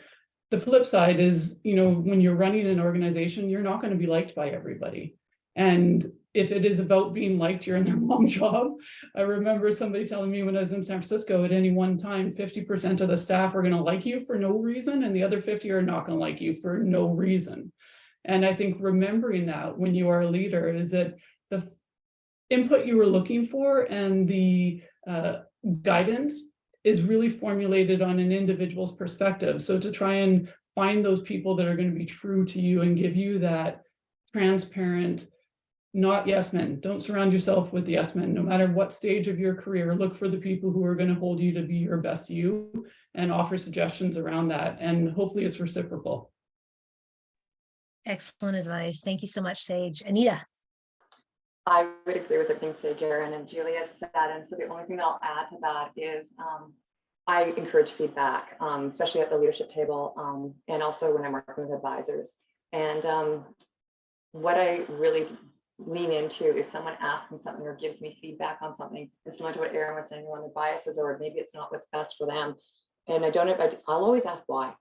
The flip side is, you know, when you're running an organization, you're not going to be liked by everybody. And if it is about being liked, you're in the wrong job. I remember somebody telling me when I was in San Francisco, at any one time, 50% of the staff are going to like you for no reason, and the other 50 are not going to like you for no reason. And I think remembering that when you are a leader is that the input you were looking for and the guidance is really formulated on an individual's perspective. So to try and find those people that are going to be true to you and give you that transparent, not yes men. Don't surround yourself with yes men. No matter what stage of your career, look for the people who are going to hold you to be your best you and offer suggestions around that. And hopefully it's reciprocal. Excellent advice. Thank you so much, Sage. Anita. I would agree with everything Sage, Erinn, and Julia said. And so the only thing that I'll add to that is I encourage feedback, especially at the leadership table, and also when I'm working with advisors. And what I really lean into is someone asks me something or gives me feedback on something. It's similar to what Erinn was saying around the biases, or maybe it's not what's best for them. And I'll always ask why.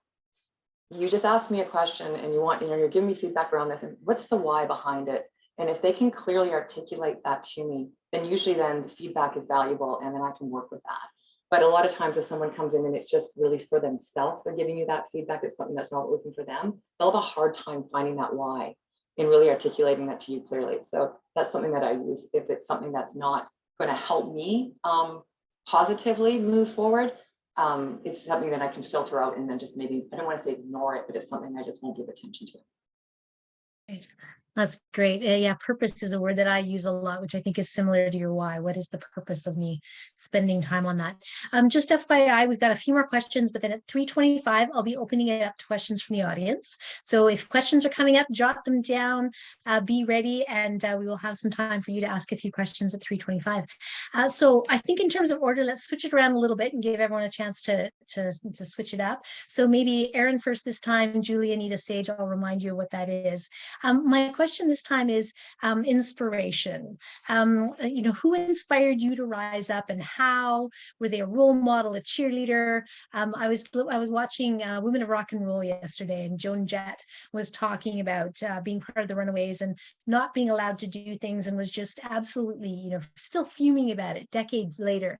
You just asked me a question and you're giving me feedback around this, and what's the why behind it? And if they can clearly articulate that to me, then usually then the feedback is valuable and then I can work with that. But a lot of times if someone comes in and it's just really for themselves, they're giving you that feedback, it's something that's not working for them, they'll have a hard time finding that why and really articulating that to you clearly. So that's something that I use if it's something that's not going to help me positively move forward. It's something that I can filter out and then just maybe, I don't want to say ignore it, but it's something I just won't give attention to. Great. That's great. Yeah, purpose is a word that I use a lot, which I think is similar to your why. What is the purpose of me spending time on that? Just FYI, we've got a few more questions, but then at 3:25, I'll be opening it up to questions from the audience. So if questions are coming up, jot them down, be ready, and we will have some time for you to ask a few questions at 3:25. So I think in terms of order, let's switch it around a little bit and give everyone a chance to switch it up. So maybe Erinn first this time, Julie, Anita, Sage, I'll remind you of what that is. My question this time is inspiration. Who inspired you to rise up and how? Were they a role model, a cheerleader? I was watching Women of Rock and Roll yesterday, and Joan Jett was talking about being part of the Runaways and not being allowed to do things, and was just absolutely, still fuming about it decades later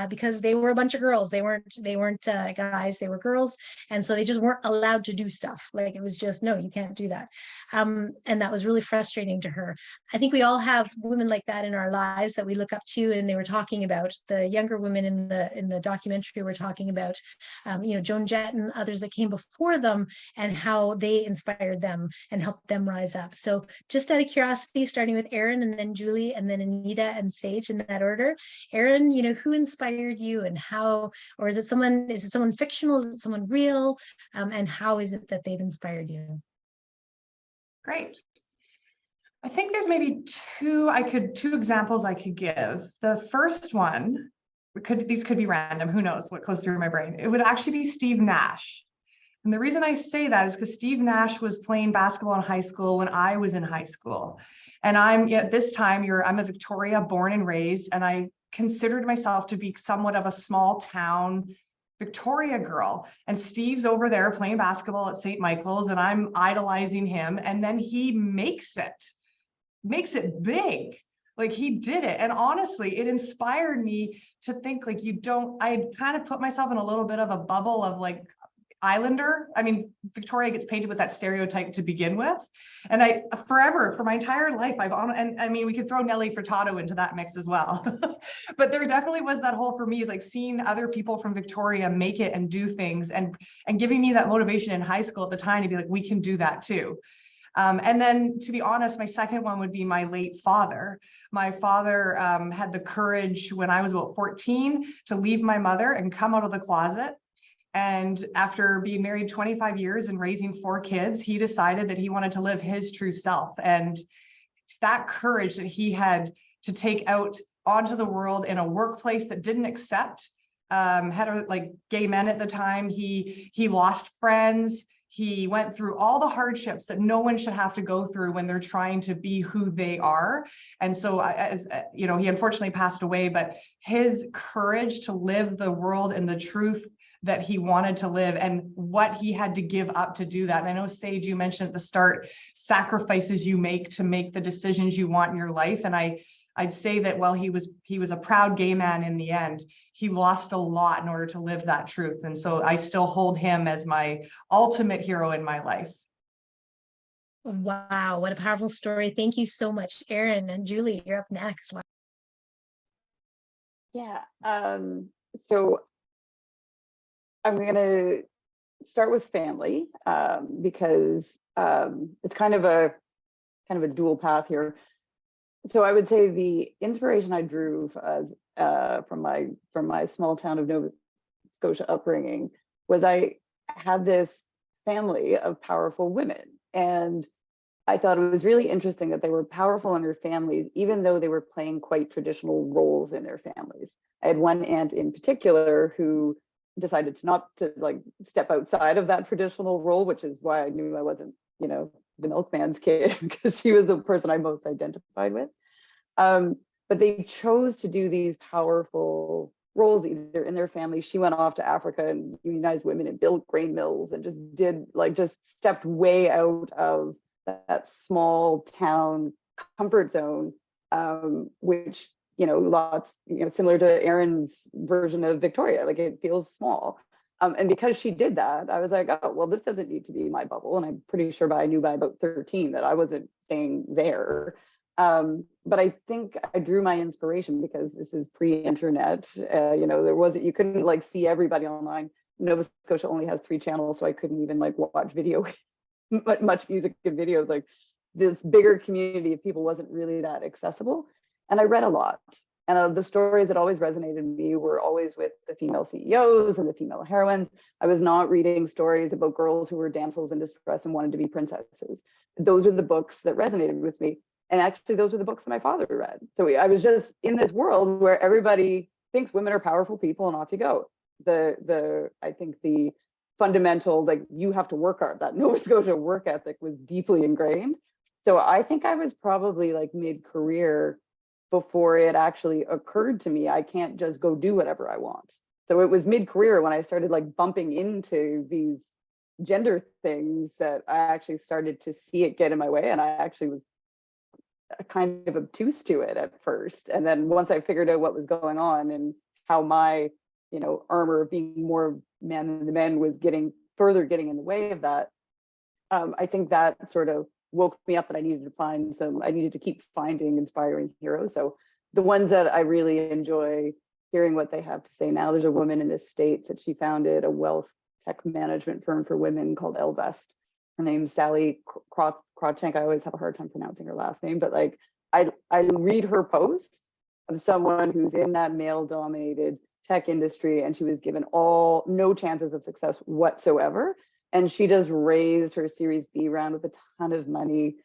because they were a bunch of girls. They weren't guys, they were girls, and so they just weren't allowed to do stuff. Like, it was just, no, you can't do that. And that was really frustrating to her. I think we all have women like that in our lives that we look up to, and they were talking about the younger women in the documentary. We're talking about Joan Jett and others that came before them and how they inspired them and helped them rise up. So just out of curiosity, starting with Erinn and then Julie and then Anita and Sage in that order. Erinn, who inspired you and how? Or is it someone fictional? Is it someone real? And how is it that they've inspired you? Great. I think there's maybe two examples I could give. The first one, these could be random, who knows what goes through my brain. It would actually be Steve Nash. And the reason I say that is because Steve Nash was playing basketball in high school when I was in high school. And I'm a Victoria born and raised, and I considered myself to be somewhat of a small town Victoria girl. And Steve's over there playing basketball at St. Michael's, and I'm idolizing him. And then he makes it big. Like, he did it. And honestly, it inspired me to think, like, I kind of put myself in a little bit of a bubble of like Islander. I mean, Victoria gets painted with that stereotype to begin with. And for my entire life, we could throw Nelly Furtado into that mix as well. But there definitely was that whole, for me, is like seeing other people from Victoria make it and do things, and giving me that motivation in high school at the time to be like, we can do that too. And then, to be honest, my second one would be my late father. My father had the courage when I was about 14 to leave my mother and come out of the closet. And after being married 25 years and raising 4 kids, he decided that he wanted to live his true self. And that courage that he had to take out onto the world in a workplace that didn't accept gay men at the time. He lost friends. He went through all the hardships that no one should have to go through when they're trying to be who they are. And so, he unfortunately passed away, but his courage to live the world and the truth that he wanted to live, and what he had to give up to do that. And I know, Sage, you mentioned at the start, sacrifices you make to make the decisions you want in your life. And I'd say that while he was a proud gay man in the end, he lost a lot in order to live that truth. And so I still hold him as my ultimate hero in my life. Wow, what a powerful story. Thank you so much, Erinn. And Julie, you're up next. Wow. Yeah. So I'm going to start with family because it's kind of a dual path here. So I would say the inspiration I drew as from my small town of Nova Scotia upbringing was I had this family of powerful women, and I thought it was really interesting that they were powerful in their families, even though they were playing quite traditional roles in their families. I had one aunt in particular who decided to not to like step outside of that traditional role, which is why I knew I wasn't, you know, the milkman's kid, because she was the person I most identified with. But they chose to do these powerful roles either in their family. She went off to Africa and unionized women and built grain mills and just stepped way out of that small town comfort zone, which, you know, lots, you know, similar to Erinn's version of Victoria, like it feels small. And because she did that, I was like, oh, well, this doesn't need to be my bubble. And I'm pretty sure I knew by about 13 that I wasn't staying there. But I think I drew my inspiration because this is pre-internet. You know, you couldn't like see everybody online. Nova Scotia only has 3 channels, so I couldn't even like watch video, much music and videos. Like this bigger community of people wasn't really that accessible. And I read a lot. And the stories that always resonated with me were always with the female CEOs and the female heroines. I was not reading stories about girls who were damsels in distress and wanted to be princesses. Those are the books that resonated with me. And actually, those are the books that my father read. So I was just in this world where everybody thinks women are powerful people and off you go. I think the fundamental, like, you have to work hard, that Nova Scotia work ethic was deeply ingrained. So I think I was probably like mid-career before it actually occurred to me, I can't just go do whatever I want. So it was mid-career when I started like bumping into these gender things that I actually started to see it get in my way. And I actually was kind of obtuse to it at first. And then once I figured out what was going on and how my, you know, armor of being more man than the men was getting in the way of that, I think that sort of woke me up that I needed to keep finding inspiring heroes. So the ones that I really enjoy hearing what they have to say now, there's a woman in the States that she founded a wealth tech management firm for women called Elvest. Her name's Sally Krawchenk. I always have a hard time pronouncing her last name, but like I read her posts of someone who's in that male-dominated tech industry, and she was given no chances of success whatsoever. And she just raised her Series B round with a ton of money,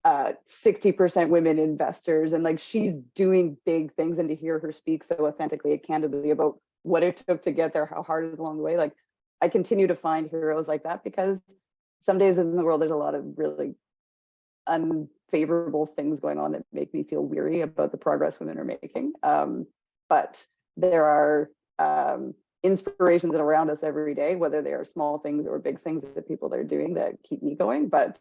60% women investors, and like she's doing big things. And to hear her speak so authentically and candidly about what it took to get there, how hard it is along the way, like I continue to find heroes like that, because some days in the world there's a lot of really unfavorable things going on that make me feel weary about the progress women are making. But there are inspirations that are around us every day, whether they are small things or big things that people are doing that keep me going. But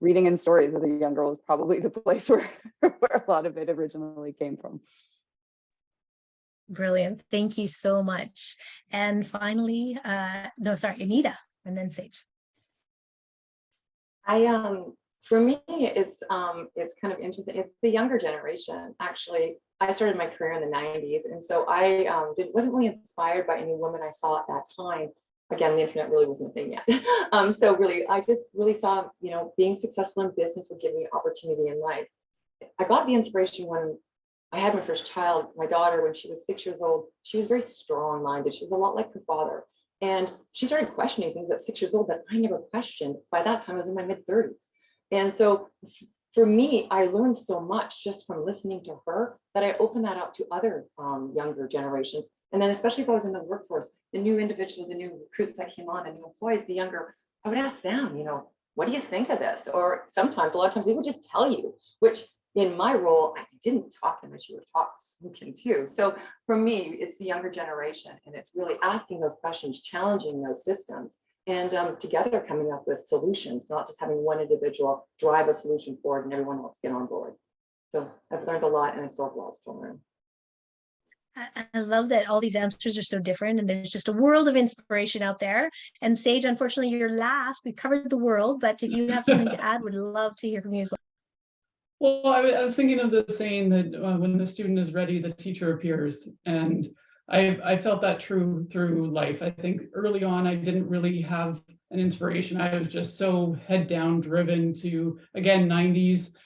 reading in stories as a young girl is probably the place where a lot of it originally came from. Brilliant. Thank you so much. And finally, Anita, and then Sage. For me, it's kind of interesting. It's the younger generation. Actually, I started my career in the 90s, and so I wasn't really inspired by any woman I saw at that time. Again, the internet really wasn't a thing yet. So really, I just really saw, you know, being successful in business would give me opportunity in life. I got the inspiration when I had my first child, my daughter, when she was 6 years old. She was very strong-minded. She was a lot like her father. And she started questioning things at 6 years old that I never questioned. By that time, I was in my mid-30s. And so for me, I learned so much just from listening to her that I opened that up to other younger generations. And then especially if I was in the workforce, the new individuals, the new recruits that came on, the new employees, the younger, I would ask them, you know, what do you think of this? Or sometimes, a lot of times they would just tell you, which in my role, I didn't talk unless you were spoken to. So for me, it's the younger generation, and it's really asking those questions, challenging those systems, and together coming up with solutions, not just having one individual drive a solution forward and everyone else get on board. So I've learned a lot, and I still have lots to learn. I love that all these answers are so different, and there's just a world of inspiration out there. And Sage, unfortunately, you're last. We covered the world, but if you have something to add, would love to hear from you as well. Well, I was thinking of the saying that when the student is ready, the teacher appears. And I felt that true through life. I think early on, I didn't really have an inspiration. I was just so head down driven to, again, 90s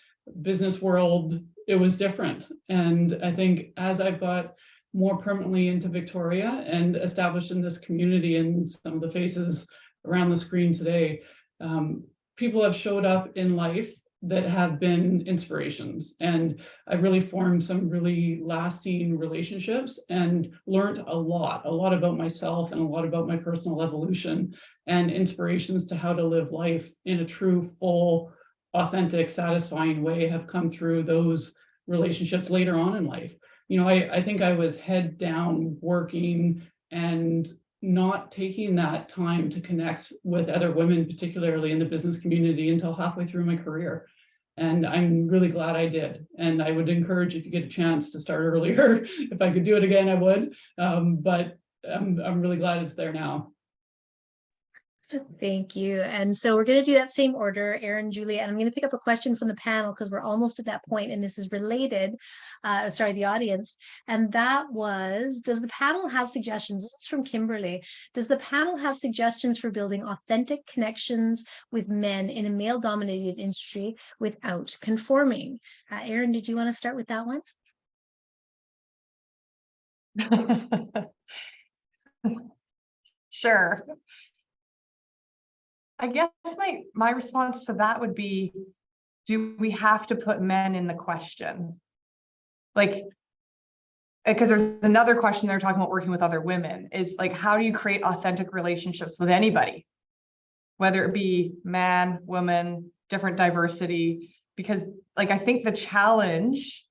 business world. It was different. And I think as I've got more permanently into Victoria and established in this community and some of the faces around the screen today, people have showed up in life that have been inspirations. And I really formed some really lasting relationships and learned a lot about myself and a lot about my personal evolution and inspirations to how to live life in a true, full, authentic, satisfying way have come through those relationships later on in life. You know, I think I was head down working and not taking that time to connect with other women, particularly in the business community, until halfway through my career. And I'm really glad I did. And I would encourage, if you get a chance, to start earlier. If I could do it again, I would. But I'm really glad it's there now. Thank you. And so we're going to do that same order, Erinn, Julia, and I'm going to pick up a question from the panel because we're almost at that point, and this is related, the audience. And that was, does the panel have suggestions? This is from Kimberly. Does the panel have suggestions for building authentic connections with men in a male-dominated industry without conforming? Erinn, did you want to start with that one? Sure. I guess my response to that would be, do we have to put men in the question? Like, because there's another question they're talking about working with other women, is like, how do you create authentic relationships with anybody? Whether it be man, woman, different diversity, because like, I think the challenge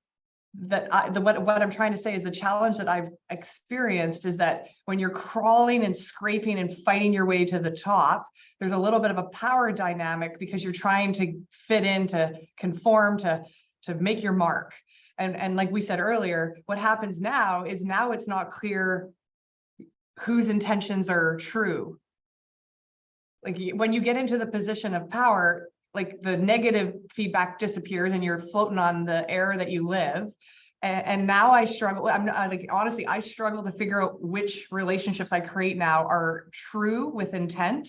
that what I'm trying to say is the challenge that I've experienced is that when you're crawling and scraping and fighting your way to the top, there's a little bit of a power dynamic because you're trying to fit in, to conform, to make your mark. And like we said earlier, what happens now is it's not clear whose intentions are true. Like when you get into the position of power, like the negative feedback disappears and you're floating on the air that you live. And now I struggle. I'm like, honestly, I struggle to figure out which relationships I create now are true with intent.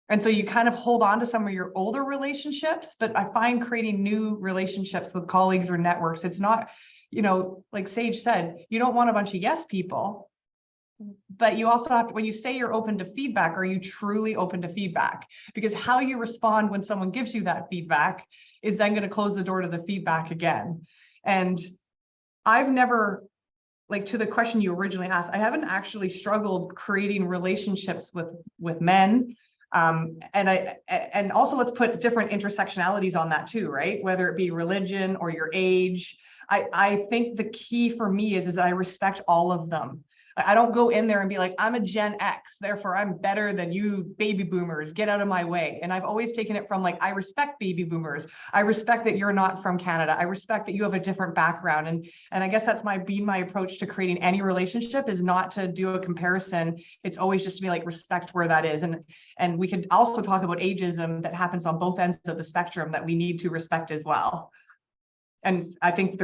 And so you kind of hold on to some of your older relationships, but I find creating new relationships with colleagues or networks, it's not, you know, like Sage said, you don't want a bunch of yes people. But you also have to, when you say you're open to feedback, are you truly open to feedback? Because how you respond when someone gives you that feedback is then going to close the door to the feedback again. And I've never, like, to the question you originally asked, I haven't actually struggled creating relationships with men. And also let's put different intersectionalities on that too, right? Whether it be religion or your age. I think the key for me is I respect all of them. I don't go in there and be like, I'm a Gen X, therefore I'm better than you baby boomers, get out of my way. And I've always taken it from like, I respect baby boomers. I respect that you're not from Canada. I respect that you have a different background. And I guess that's my approach to creating any relationship, is not to do a comparison. It's always just to be like, respect where that is. And we could also talk about ageism that happens on both ends of the spectrum that we need to respect as well. And I think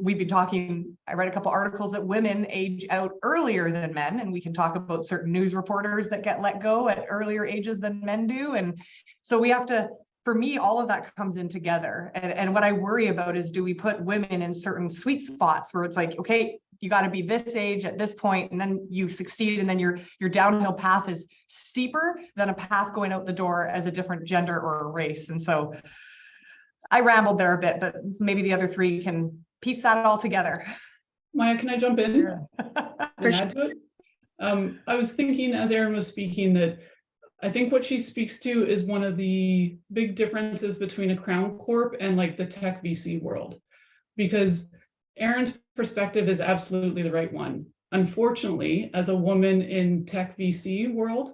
we've been talking, I read a couple articles that women age out earlier than men, and we can talk about certain news reporters that get let go at earlier ages than men do. And so we have to, for me, all of that comes in together. And what I worry about is, do we put women in certain sweet spots where it's like, okay, you got to be this age at this point, and then you succeed, and then your downhill path is steeper than a path going out the door as a different gender or a race. And so I rambled there a bit, but maybe the other three can piece that all together. Maya, can I jump in? Sure. And add to it? I was thinking as Erinn was speaking that I think what she speaks to is one of the big differences between a Crown Corp and like the tech VC world, because Erinn's perspective is absolutely the right one. Unfortunately, as a woman in tech VC world,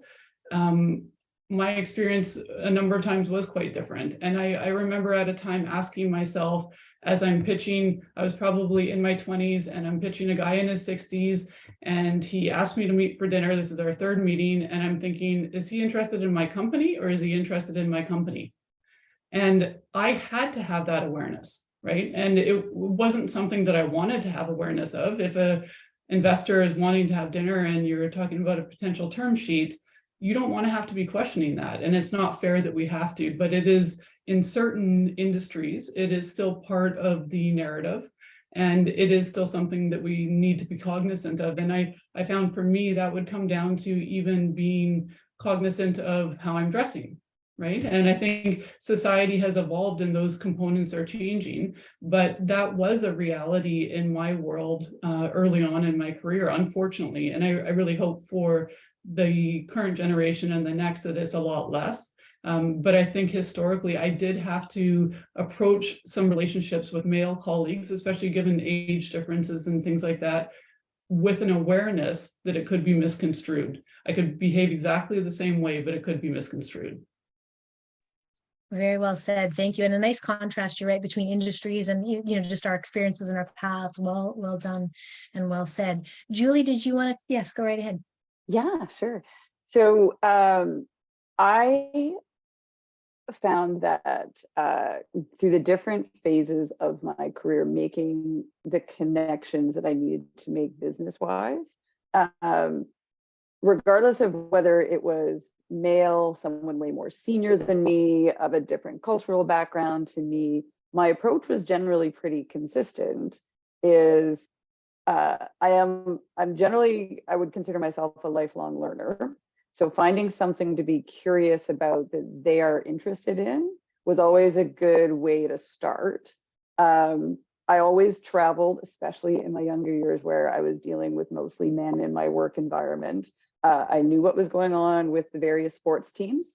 my experience a number of times was quite different. And I remember at a time asking myself, as I'm pitching, I was probably in my 20s and I'm pitching a guy in his 60s, and he asked me to meet for dinner. This is our third meeting. And I'm thinking, is he interested in my company or is he interested in my company? And I had to have that awareness, right? And it wasn't something that I wanted to have awareness of. If a investor is wanting to have dinner and you're talking about a potential term sheet, you don't want to have to be questioning that. And it's not fair that we have to, but it is in certain industries, it is still part of the narrative. And it is still something that we need to be cognizant of. And I found for me, that would come down to even being cognizant of how I'm dressing, right? And I think society has evolved and those components are changing, but that was a reality in my world early on in my career, unfortunately. And I really hope for the current generation and the next that it's a lot less. But I think historically, I did have to approach some relationships with male colleagues, especially given age differences and things like that, with an awareness that it could be misconstrued. I could behave exactly the same way, but it could be misconstrued. Very well said. Thank you. And a nice contrast, you're right, between industries and just our experiences and our paths. Well done and well said. Julie, did you want to? Yes, go right ahead. Yeah, sure. So I found that through the different phases of my career, making the connections that I needed to make business-wise, regardless of whether it was male, someone way more senior than me, of a different cultural background to me, my approach was generally pretty consistent. I'm generally, I would consider myself a lifelong learner. So finding something to be curious about that they are interested in was always a good way to start. I always traveled, especially in my younger years where I was dealing with mostly men in my work environment. I knew what was going on with the various sports teams.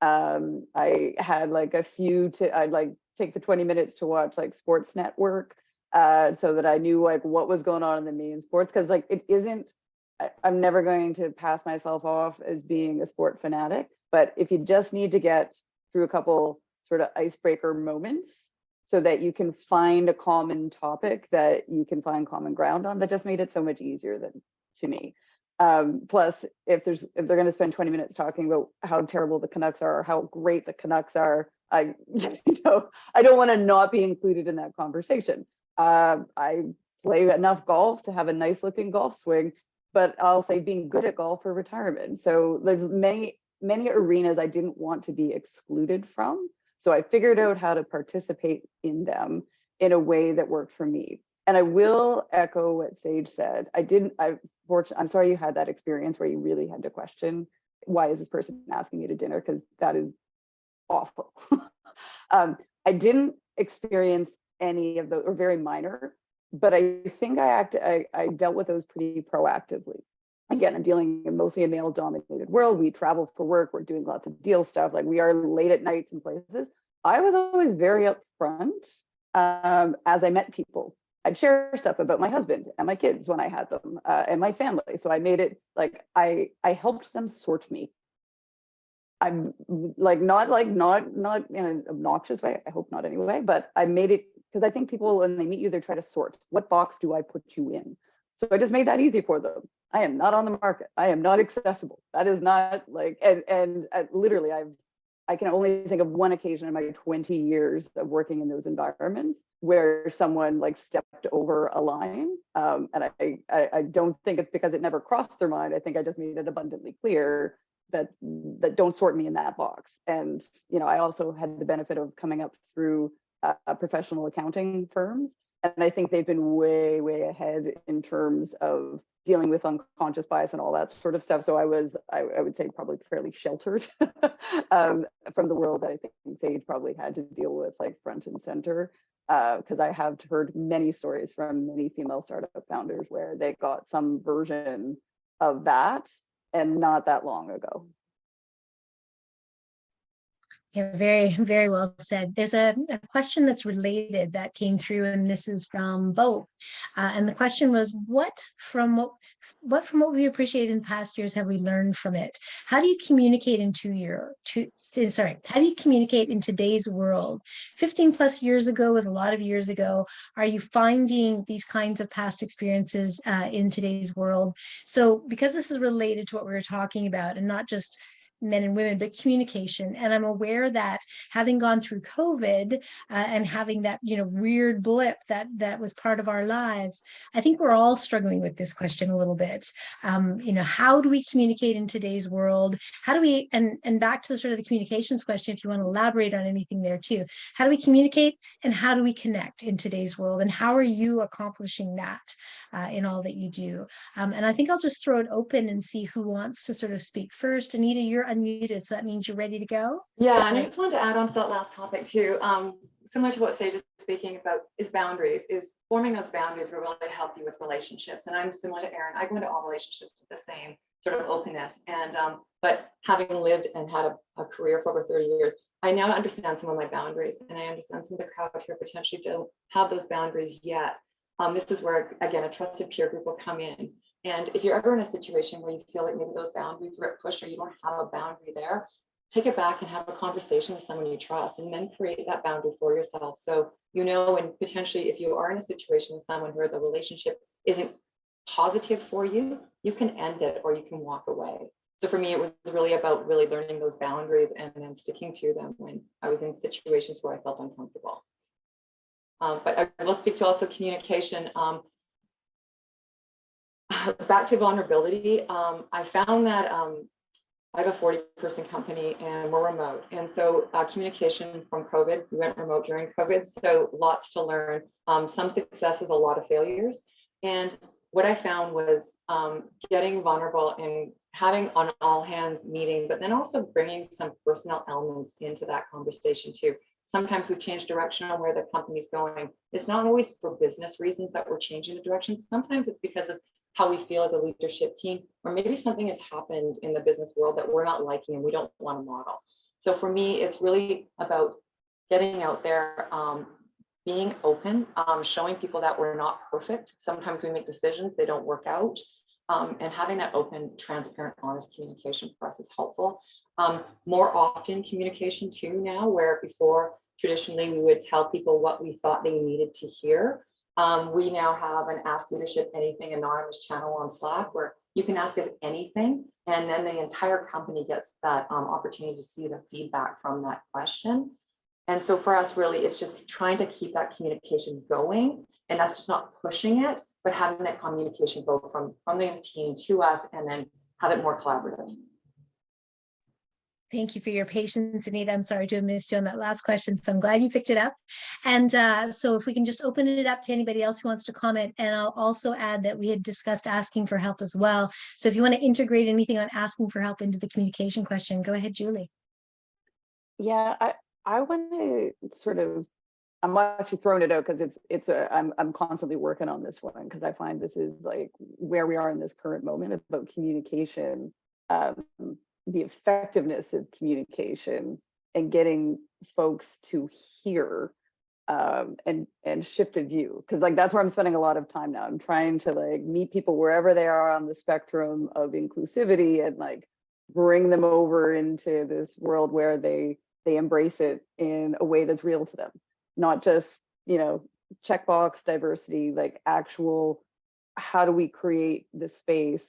I had like I'd like take the 20 minutes to watch like Sports Network so that I knew like what was going on in the main sports. Cause like it isn't, I'm never going to pass myself off as being a sport fanatic, but if you just need to get through a couple sort of icebreaker moments so that you can find a common topic that you can find common ground on, that just made it so much easier to me. Plus, if they're going to spend 20 minutes talking about how terrible the Canucks are, or how great the Canucks are, I don't want to not be included in that conversation. I play enough golf to have a nice looking golf swing, but I'll say being good at golf for retirement. So there's many arenas I didn't want to be excluded from. So I figured out how to participate in them in a way that worked for me. And I will echo what Sage said. I'm sorry you had that experience where you really had to question, why is this person asking you to dinner? Because that is awful. I didn't experience any of those, or very minor, but I think I dealt with those pretty proactively. Again, I'm dealing in mostly a male-dominated world. We travel for work. We're doing lots of deal stuff. Like we are late at nights in places. I was always very upfront as I met people. I'd share stuff about my husband and my kids when I had them and my family. So I made it like I helped them sort me. I'm like not in an obnoxious way. I hope not anyway, but I made it because I think people, when they meet you, they try to sort. What box do I put you in? So I just made that easy for them. I am not on the market. I am not accessible. That is not like, and literally I can only think of one occasion in my 20 years of working in those environments where someone like stepped over a line. And I don't think it's because it never crossed their mind. I think I just made it abundantly clear that don't sort me in that box. And, I also had the benefit of coming up through professional accounting firms. And I think they've been way, way ahead in terms of dealing with unconscious bias and all that sort of stuff. So I would say probably fairly sheltered from the world that I think Sage probably had to deal with like front and center. Because I have heard many stories from many female startup founders where they got some version of that and not that long ago. Yeah, very, very well said. There's a question that's related that came through, and this is from Bo. And the question was, what from what we appreciated in past years have we learned from it? How do you communicate in how do you communicate in today's world? 15 plus years ago was a lot of years ago. Are you finding these kinds of past experiences in today's world? So because this is related to what we were talking about and not just men and women, but communication. And I'm aware that having gone through COVID and having that, weird blip that was part of our lives, I think we're all struggling with this question a little bit. How do we communicate in today's world? How do we, and back to sort of the communications question, if you want to elaborate on anything there too, how do we communicate and how do we connect in today's world? And how are you accomplishing that in all that you do? And I think I'll just throw it open and see who wants to sort of speak first. Anita, you're unmuted, so that means you're ready to go. Yeah, and I just wanted to add on to that last topic too. So much of what Sage is speaking about is boundaries, is forming those boundaries will really help you with relationships. And I'm similar to Erinn. I go into all relationships with the same sort of openness. And but having lived and had a career for over 30 years, I now understand some of my boundaries, and I understand some of the crowd here potentially don't have those boundaries yet. This is where, again, a trusted peer group will come in. And if you're ever in a situation where you feel like maybe those boundaries were pushed or you don't have a boundary there, take it back and have a conversation with someone you trust, and then create that boundary for yourself. So, and potentially if you are in a situation with someone where the relationship isn't positive for you, you can end it or you can walk away. So for me, it was really about really learning those boundaries and then sticking to them when I was in situations where I felt uncomfortable. But I will speak to also communication. Back to vulnerability, I found that I have a 40-person company and we're remote. And so communication from COVID, we went remote during COVID, so lots to learn. Some successes, a lot of failures. And what I found was getting vulnerable and having an all hands meeting, but then also bringing some personal elements into that conversation too. Sometimes we've changed direction on where the company's going. It's not always for business reasons that we're changing the direction. Sometimes it's because of how we feel as a leadership team, or maybe something has happened in the business world that we're not liking and we don't want to model. So for me, it's really about getting out there, being open, showing people that we're not perfect. Sometimes we make decisions, they don't work out. And having that open, transparent, honest communication for us is helpful. More often communication too now, where before traditionally we would tell people what we thought they needed to hear. We now have an Ask Leadership Anything anonymous channel on Slack where you can ask us anything, and then the entire company gets that opportunity to see the feedback from that question. And so for us, really, it's just trying to keep that communication going, and that's just not pushing it, but having that communication go from the team to us and then have it more collaborative. Thank you for your patience, Anita. I'm sorry to have missed you on that last question, so I'm glad you picked it up. And so if we can just open it up to anybody else who wants to comment, and I'll also add that we had discussed asking for help as well. So if you want to integrate anything on asking for help into the communication question, go ahead, Julie. Yeah, I want to sort of, I'm actually throwing it out because I'm constantly working on this one because I find this is like where we are in this current moment about communication. The effectiveness of communication and getting folks to hear and shift a view, because like that's where I'm spending a lot of time now. I'm trying to like meet people wherever they are on the spectrum of inclusivity and like bring them over into this world where they embrace it in a way that's real to them, not just checkbox diversity, like actual how do we create the space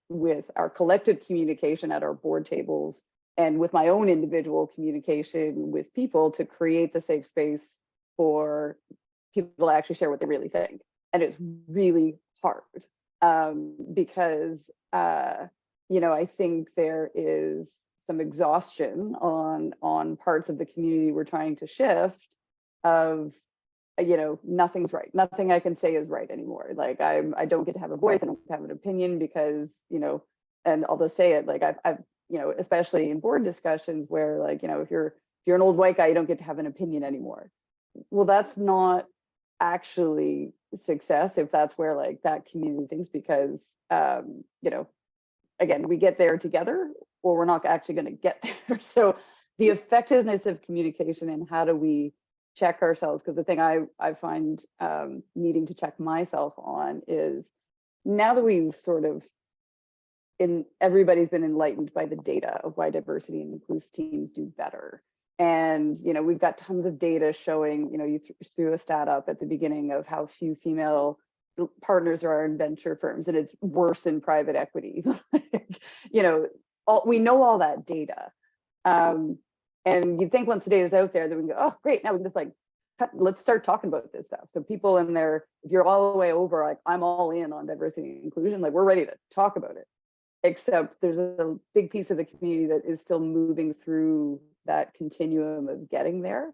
with our collective communication at our board tables and with my own individual communication with people to create the safe space for people to actually share what they really think. And it's really hard because, I think there is some exhaustion on parts of the community we're trying to shift of, nothing's right. Nothing I can say is right anymore. Like I don't get to have a voice. I don't have an opinion because, and I'll just say it, like I've especially in board discussions where like, if you're an old white guy, you don't get to have an opinion anymore. Well, that's not actually success if that's where like that community thinks, because, again, we get there together or we're not actually going to get there. So the effectiveness of communication and how do we check ourselves, because the thing I find needing to check myself on is now that we've sort of everybody's been enlightened by the data of why diversity and inclusive teams do better. And, we've got tons of data showing, you threw a stat up at the beginning of how few female partners there are in venture firms, and it's worse in private equity. we know all that data. And you'd think once the data is out there, then we can go, oh, great, now we can just like, let's start talking about this stuff. So people in there, if you're all the way over, like I'm all in on diversity and inclusion, like we're ready to talk about it. Except there's a big piece of the community that is still moving through that continuum of getting there.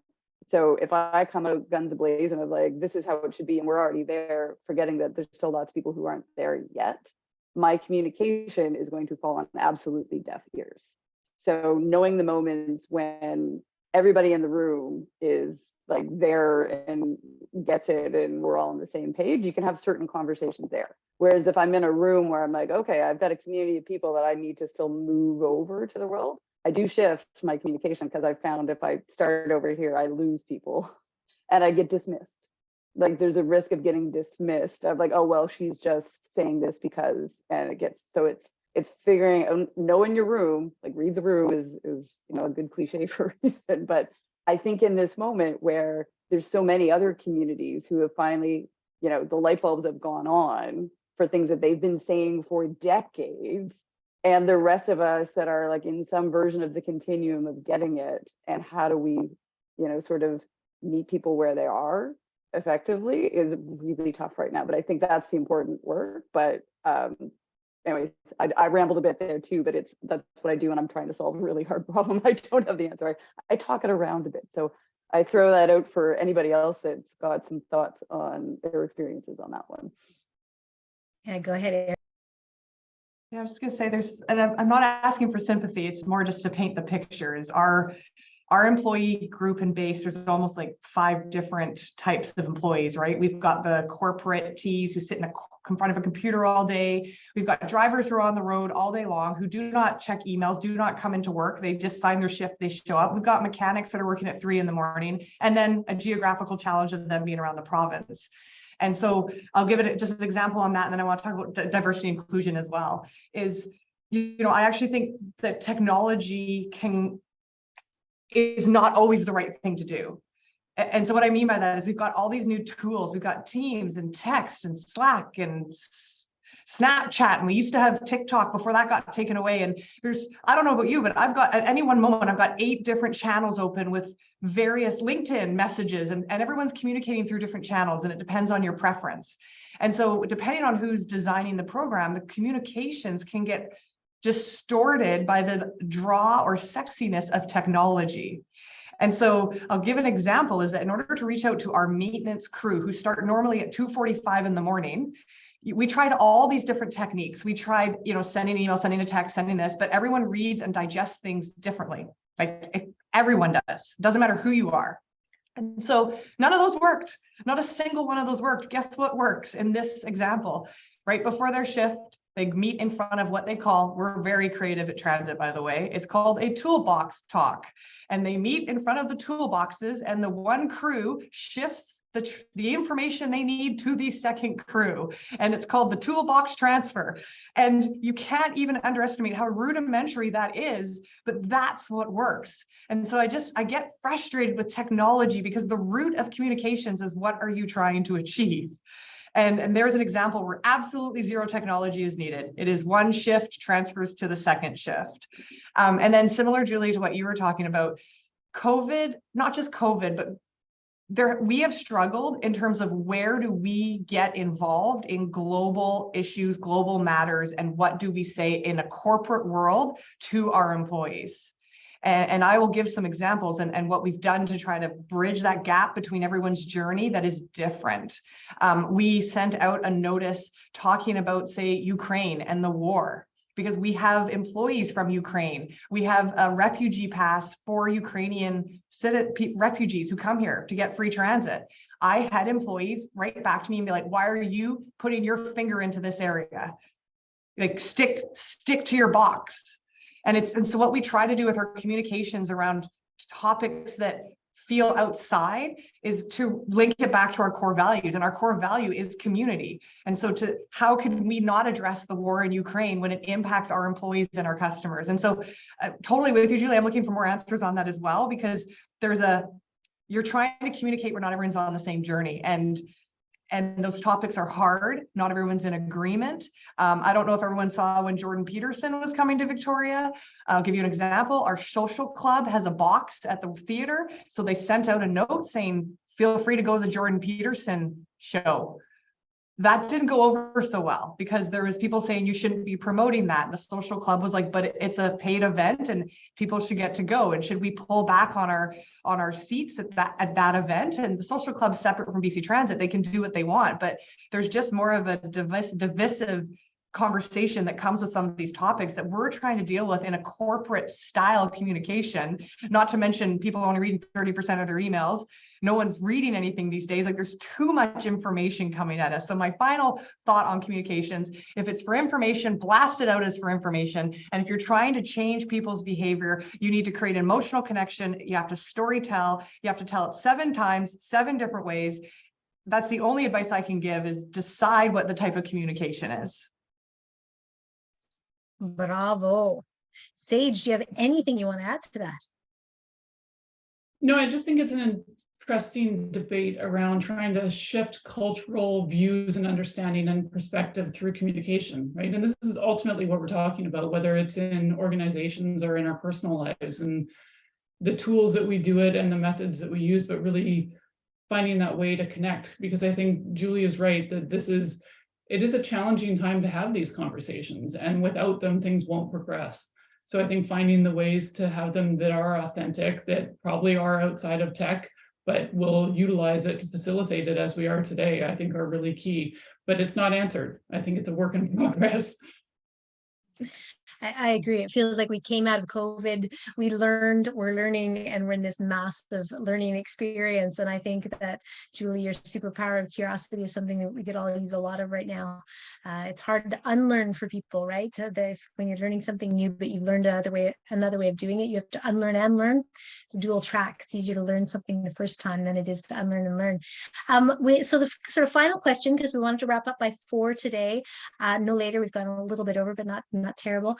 So if I come out guns ablaze and I'm like, this is how it should be, and we're already there, forgetting that there's still lots of people who aren't there yet, my communication is going to fall on absolutely deaf ears. So knowing the moments when everybody in the room is like there and gets it and we're all on the same page, you can have certain conversations there. Whereas if I'm in a room where I'm like, okay, I've got a community of people that I need to still move over to the world, I do shift my communication, because I found if I start over here, I lose people and I get dismissed. Like there's a risk of getting dismissed of like, oh, well, she's just saying this because, and it gets, so it's figuring out, knowing your room, like read the room is you know, a good cliche for a reason. But I think in this moment where there's so many other communities who have finally, you know, the light bulbs have gone on for things that they've been saying for decades, and the rest of us that are like in some version of the continuum of getting it, and how do we, you know, sort of meet people where they are effectively, is really tough right now. But I think that's the important work. But anyways, I rambled a bit there too, but that's what I do when I'm trying to solve a really hard problem. I don't have the answer. I talk it around a bit. So I throw that out for anybody else that's got some thoughts on their experiences on that one. Yeah, go ahead, Erinn. Yeah, I was just gonna say and I'm not asking for sympathy. It's more just to paint the picture. Is our employee group and base, there's almost like 5 different types of employees, right? We've got the corporate T's who sit in front of a computer all day. We've got drivers who are on the road all day long, who do not check emails, do not come into work. They just sign their shift, they show up. We've got mechanics that are working at 3 in the morning, and then a geographical challenge of them being around the province. And so I'll give it just an example on that. And then I want to talk about diversity and inclusion as well. Is, you know, I actually think that technology is not always the right thing to do. And so what I mean by that is we've got all these new tools. We've got Teams and text and Slack and Snapchat, and we used to have TikTok before that got taken away. And I don't know about you, but I've got, at any one moment, I've got 8 different channels open with various LinkedIn messages, and everyone's communicating through different channels, and it depends on your preference. And so depending on who's designing the program, the communications can get distorted by the draw or sexiness of technology. And so I'll give an example, is that in order to reach out to our maintenance crew who start normally at 2:45 in the morning, we tried all these different techniques. We tried, you know, sending an email, sending a text, sending this, but everyone reads and digests things differently. Like everyone does, doesn't matter who you are. And so none of those worked. Not a single one of those worked. Guess what works in this example? Right before their shift, they meet in front of what they call, we're very creative at Transit, by the way, it's called a toolbox talk. And they meet in front of the toolboxes, and the one crew shifts the information they need to the second crew. And it's called the toolbox transfer. And you can't even underestimate how rudimentary that is, but that's what works. And so I get frustrated with technology, because the root of communications is, what are you trying to achieve? And there's an example where absolutely zero technology is needed. It is one shift transfers to the second shift. And then similar, Julie, to what you were talking about, COVID, not just COVID, but we have struggled in terms of where do we get involved in global issues, global matters, and what do we say in a corporate world to our employees. And I will give some examples and what we've done to try to bridge that gap between everyone's journey that is different. We sent out a notice talking about, say, Ukraine and the war, because we have employees from Ukraine. We have a refugee pass for Ukrainian refugees who come here to get free transit. I had employees write back to me and be like, why are you putting your finger into this area? Like, stick to your box. And so what we try to do with our communications around topics that feel outside is to link it back to our core values, and our core value is community. And so how can we not address the war in Ukraine when it impacts our employees and our customers? And so totally with you, Julie, I'm looking for more answers on that as well, because you're trying to communicate where not everyone's on the same journey. And and those topics are hard. Not everyone's in agreement. I don't know if everyone saw when Jordan Peterson was coming to Victoria. I'll give you an example. Our social club has a box at the theater. So they sent out a note saying, feel free to go to the Jordan Peterson show. That didn't go over so well because there was people saying you shouldn't be promoting that. And the social club was like, but it's a paid event and people should get to go. And should we pull back on our seats at that event? And the social club's separate from BC Transit. They can do what they want, but there's just more of a divisive conversation that comes with some of these topics that we're trying to deal with in a corporate style communication, not to mention people only reading 30% of their emails. No one's reading anything these days. Like there's too much information coming at us. So my final thought on communications, if it's for information, blast it out as for information. And if you're trying to change people's behavior, you need to create an emotional connection. You have to story tell. You have to tell it 7 times, 7 different ways. That's the only advice I can give, is decide what the type of communication is. Bravo. Sage, do you have anything you want to add to that? No, I just think it's an interesting debate around trying to shift cultural views and understanding and perspective through communication, right? And this is ultimately what we're talking about, whether it's in organizations or in our personal lives, and the tools that we do it and the methods that we use, but really finding that way to connect. Because I think Julie is right that it is a challenging time to have these conversations, and without them, things won't progress. So I think finding the ways to have them that are authentic, that probably are outside of tech, but will utilize it to facilitate it as we are today, I think are really key. But it's not answered. I think it's a work in progress. I agree. It feels like we came out of COVID, we're learning, and we're in this massive learning experience. And I think that, Julie, your superpower of curiosity is something that we could all use a lot of right now. It's hard to unlearn for people, right? When you're learning something new, but you've learned another way of doing it, you have to unlearn and learn. It's a dual track. It's easier to learn something the first time than it is to unlearn and learn. So the sort of final question, because we wanted to wrap up by 4 today, no later, we've gone a little bit over, but not terrible.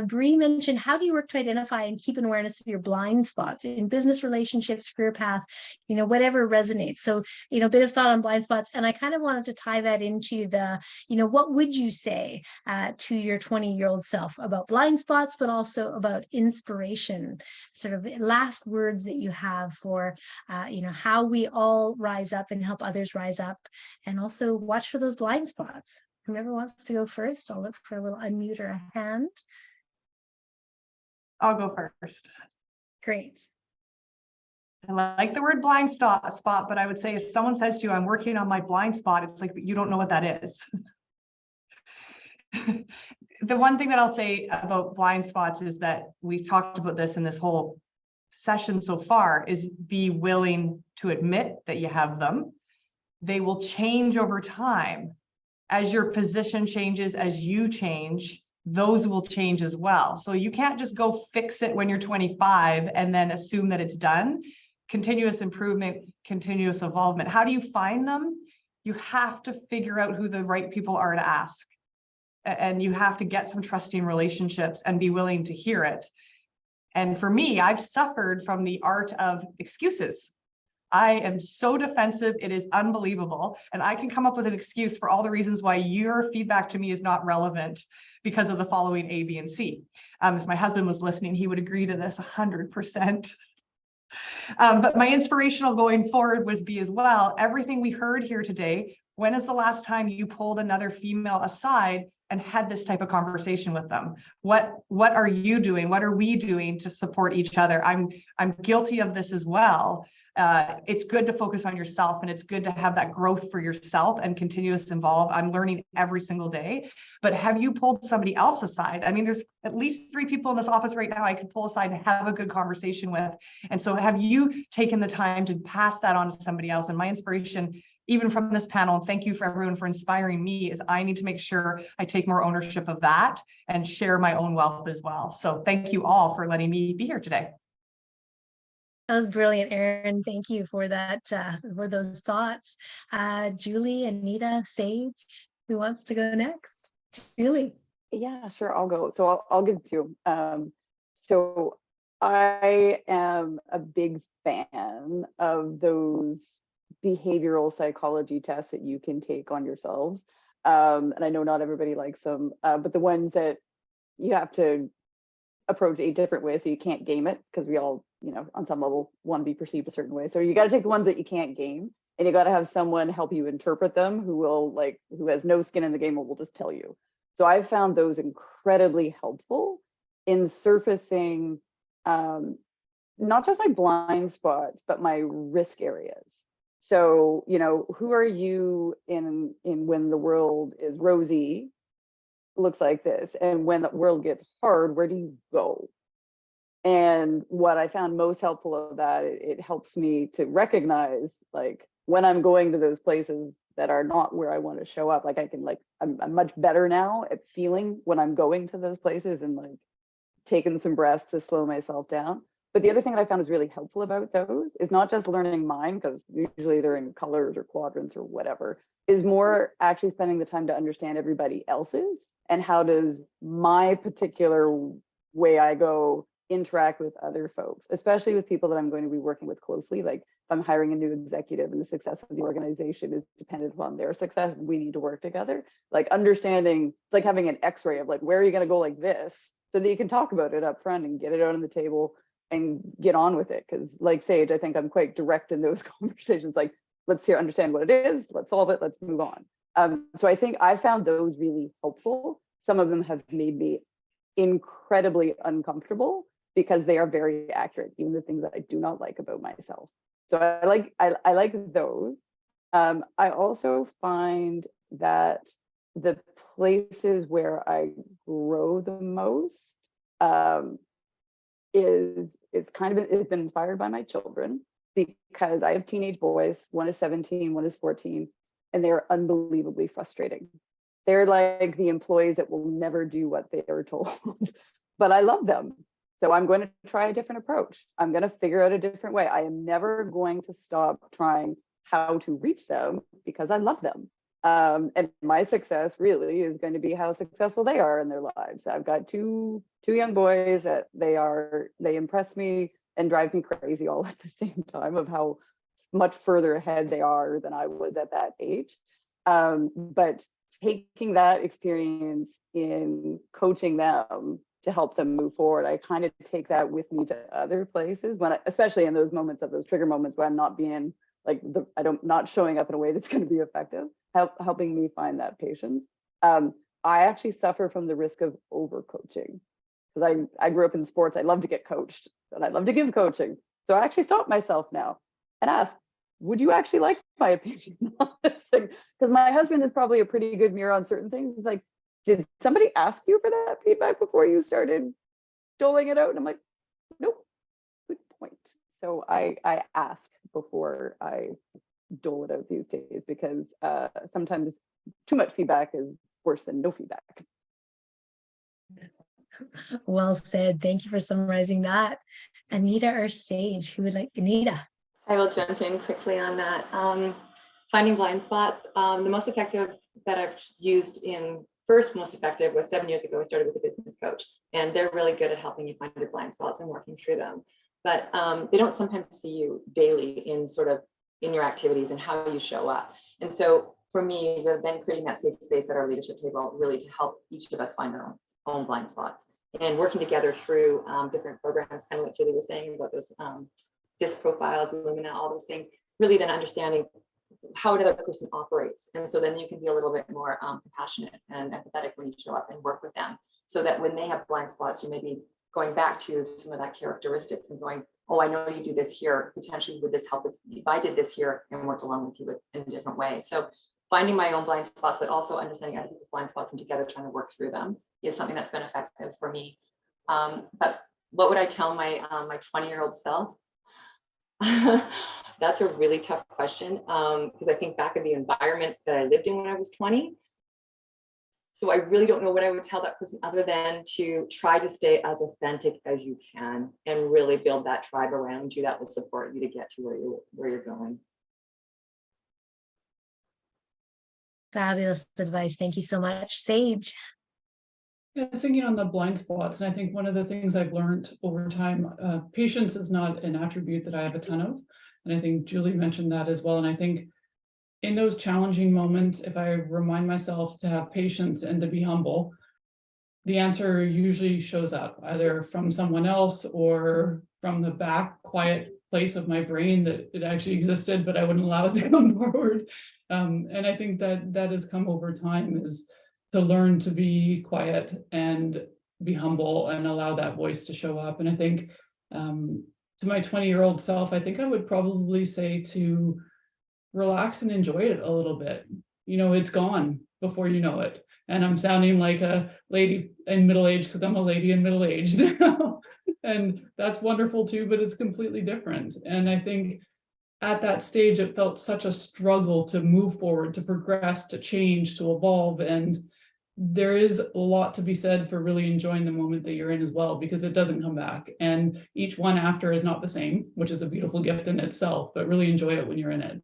Bree mentioned, how do you work to identify and keep an awareness of your blind spots in business relationships, career path, whatever resonates? So, a bit of thought on blind spots. And I kind of wanted to tie that into the, what would you say to your 20-year-old self about blind spots, but also about inspiration, sort of last words that you have for, how we all rise up and help others rise up, and also watch for those blind spots. Whoever wants to go first, I'll look for a little unmute or a hand. I'll go first. Great. I like the word blind spot, but I would say if someone says to you, I'm working on my blind spot, it's like, but you don't know what that is. The one thing that I'll say about blind spots is that we've talked about this in this whole session so far, is be willing to admit that you have them. They will change over time. As your position changes, as you change, those will change as well. So you can't just go fix it when you're 25 and then assume that it's done. Continuous improvement, continuous involvement. How do you find them? You have to figure out who the right people are to ask. And you have to get some trusting relationships and be willing to hear it. And for me, I've suffered from the art of excuses. I am so defensive, it is unbelievable. And I can come up with an excuse for all the reasons why your feedback to me is not relevant because of the following A, B, and C. If my husband was listening, he would agree to this 100%. But my inspirational going forward was B as well. Everything we heard here today, when is the last time you pulled another female aside and had this type of conversation with them? What are you doing? What are we doing to support each other? I'm guilty of this as well. It's good to focus on yourself, and it's good to have that growth for yourself and continuous involve. I'm learning every single day, but have you pulled somebody else aside? I mean, there's at least 3 people in this office right now I could pull aside and have a good conversation with. And so have you taken the time to pass that on to somebody else? And my inspiration, even from this panel, and thank you for everyone for inspiring me, is I need to make sure I take more ownership of that and share my own wealth as well. So thank you all for letting me be here today. That was brilliant, Erinn. Thank you for that, for those thoughts. Julie, Anita, Sage, who wants to go next? Julie. Yeah, sure, I'll go. So I'll give 2. So I am a big fan of those behavioral psychology tests that you can take on yourselves. And I know not everybody likes them, but the ones that you have to approach a different way, so you can't game it, because we all, you know, on some level want to be perceived a certain way. So you got to take the ones that you can't game, and you got to have someone help you interpret them who has no skin in the game and will just tell you. So I found those incredibly helpful in surfacing not just my blind spots, but my risk areas. So, you know, who are you in when the world is rosy, looks like this, and when the world gets hard, where do you go? And what I found most helpful of that, it helps me to recognize, like, when I'm going to those places that are not where I want to show up, like I can, like, I'm much better now at feeling when I'm going to those places and like taking some breaths to slow myself down. But the other thing that I found is really helpful about those is not just learning mine, because usually they're in colors or quadrants or whatever, is more actually spending the time to understand everybody else's, and how does my particular way I go interact with other folks, especially with people that I'm going to be working with closely. Like if I'm hiring a new executive and the success of the organization is dependent upon their success, we need to work together. Like understanding, it's like having an x-ray of like, where are you going to go like this, so that you can talk about it up front and get it out on the table and get on with it. Because like Sage, I think I'm quite direct in those conversations. Like, let's understand what it is, let's solve it, let's move on. So I think I found those really helpful. Some of them have made me incredibly uncomfortable because they are very accurate, even the things that I do not like about myself. So I like those. I also find that the places where I grow the most it's been inspired by my children, because I have teenage boys. One is 17, one is 14, and they are unbelievably frustrating. They're like the employees that will never do what they are told, but I love them. So I'm going to try a different approach. I'm going to figure out a different way. I am never going to stop trying how to reach them, because I love them. And my success really is going to be how successful they are in their lives. I've got two young boys that they impress me and drive me crazy all at the same time, of how much further ahead they are than I was at that age. But taking that experience in coaching them to help them move forward, I kind of take that with me to other places, especially in those moments, of those trigger moments where I'm not being like, not showing up in a way that's going to be effective, helping me find that patience. I actually suffer from the risk of overcoaching, because I grew up in sports. I love to get coached, and I love to give coaching. So I actually stop myself now and ask, would you actually like my opinion on this thing? Because my husband is probably a pretty good mirror on certain things. He's like, did somebody ask you for that feedback before you started doling it out? And I'm like, nope, good point. So I ask before I dole it out these days, because sometimes too much feedback is worse than no feedback. Well said. Thank you for summarizing that. Anita or Sage, who would like? Anita. I will jump in quickly on that. Finding blind spots. The most effective that I've used most effective was 7 years ago. I started with a business coach, and they're really good at helping you find your blind spots and working through them. But they don't sometimes see you daily in your activities and how you show up. And so for me, we're then creating that safe space at our leadership table, really to help each of us find our own blind spots, and working together through different programs, kind of like Julie was saying about those disc profiles, Illumina, all those things, really then understanding how another person operates. And so then you can be a little bit more compassionate and empathetic when you show up and work with them, so that when they have blind spots, you may be going back to some of that characteristics and going, oh, I know you do this here, potentially would this help if I did this here and worked along with you in a different way. So finding my own blind spots, but also understanding other people's blind spots and together trying to work through them is something that's been effective for me. But what would I tell my 20-year-old self? That's a really tough question, because I think back in the environment that I lived in when I was 20. So I really don't know what I would tell that person, other than to try to stay as authentic as you can and really build that tribe around you that will support you to get to where you're going. Fabulous advice. Thank you so much. Sage. I was thinking on the blind spots, and I think one of the things I've learned over time, patience is not an attribute that I have a ton of. And I think Julie mentioned that as well. And I think in those challenging moments, if I remind myself to have patience and to be humble, the answer usually shows up either from someone else or from the back quiet place of my brain that it actually existed, but I wouldn't allow it to come forward. And I think that that has come over time, is to learn to be quiet and be humble and allow that voice to show up. And I think to my 20-year-old self, I think I would probably say to relax and enjoy it a little bit. You know, it's gone before you know it. And I'm sounding like a lady in middle age because I'm a lady in middle age now. And that's wonderful too, but it's completely different. And I think at that stage, it felt such a struggle to move forward, to progress, to change, to evolve. And there is a lot to be said for really enjoying the moment that you're in as well, because it doesn't come back. And each one after is not the same, which is a beautiful gift in itself, but really enjoy it when you're in it.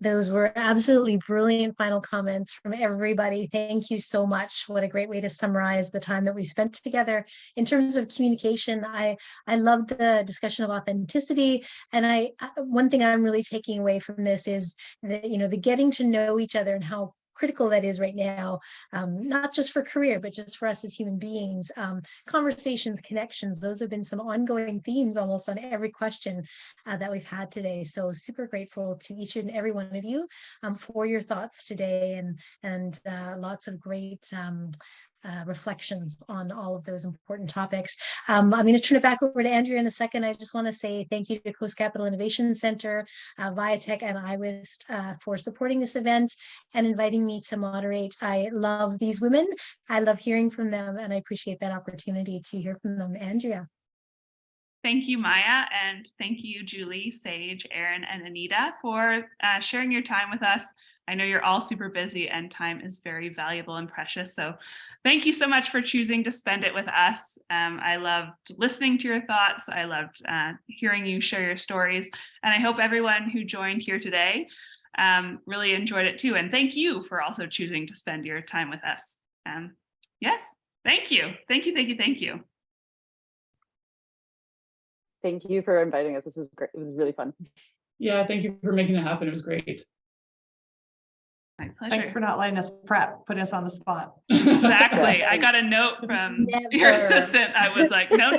Those were absolutely brilliant final comments from everybody. Thank you so much. What a great way to summarize the time that we spent together. In terms of communication, I loved the discussion of authenticity. And one thing I'm really taking away from this is that, the getting to know each other and how critical that is right now, not just for career, but just for us as human beings. Conversations, connections, those have been some ongoing themes almost on every question that we've had today. So super grateful to each and every one of you for your thoughts today, and lots of great reflections on all of those important topics. I'm going to turn it back over to Andrea in a second. I just want to say thank you to Coast Capital Innovation Center, Viatech, and IWIST for supporting this event and inviting me to moderate. I love these women. I love hearing from them, and I appreciate that opportunity to hear from them. Andrea. Thank you, Maya, and thank you, Julie, Sage, Erinn, and Anita, for sharing your time with us. I know you're all super busy and time is very valuable and precious. So thank you so much for choosing to spend it with us. I loved listening to your thoughts. I loved hearing you share your stories. And I hope everyone who joined here today really enjoyed it too. And thank you for also choosing to spend your time with us. Yes, thank you. Thank you, thank you, thank you. Thank you for inviting us. This was great. It was really fun. Yeah, thank you for making it happen. It was great. My pleasure. Thanks for not letting us prep, putting us on the spot. Exactly. I got a note from your assistant. I was like, no.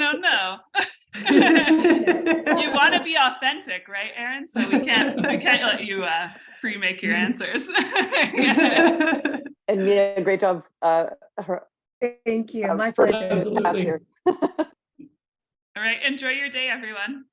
You want to be authentic, right, Erinn? So we can't let you pre-make your answers. And Mia, great job. Thank you. My pleasure. Absolutely. All right. Enjoy your day, everyone.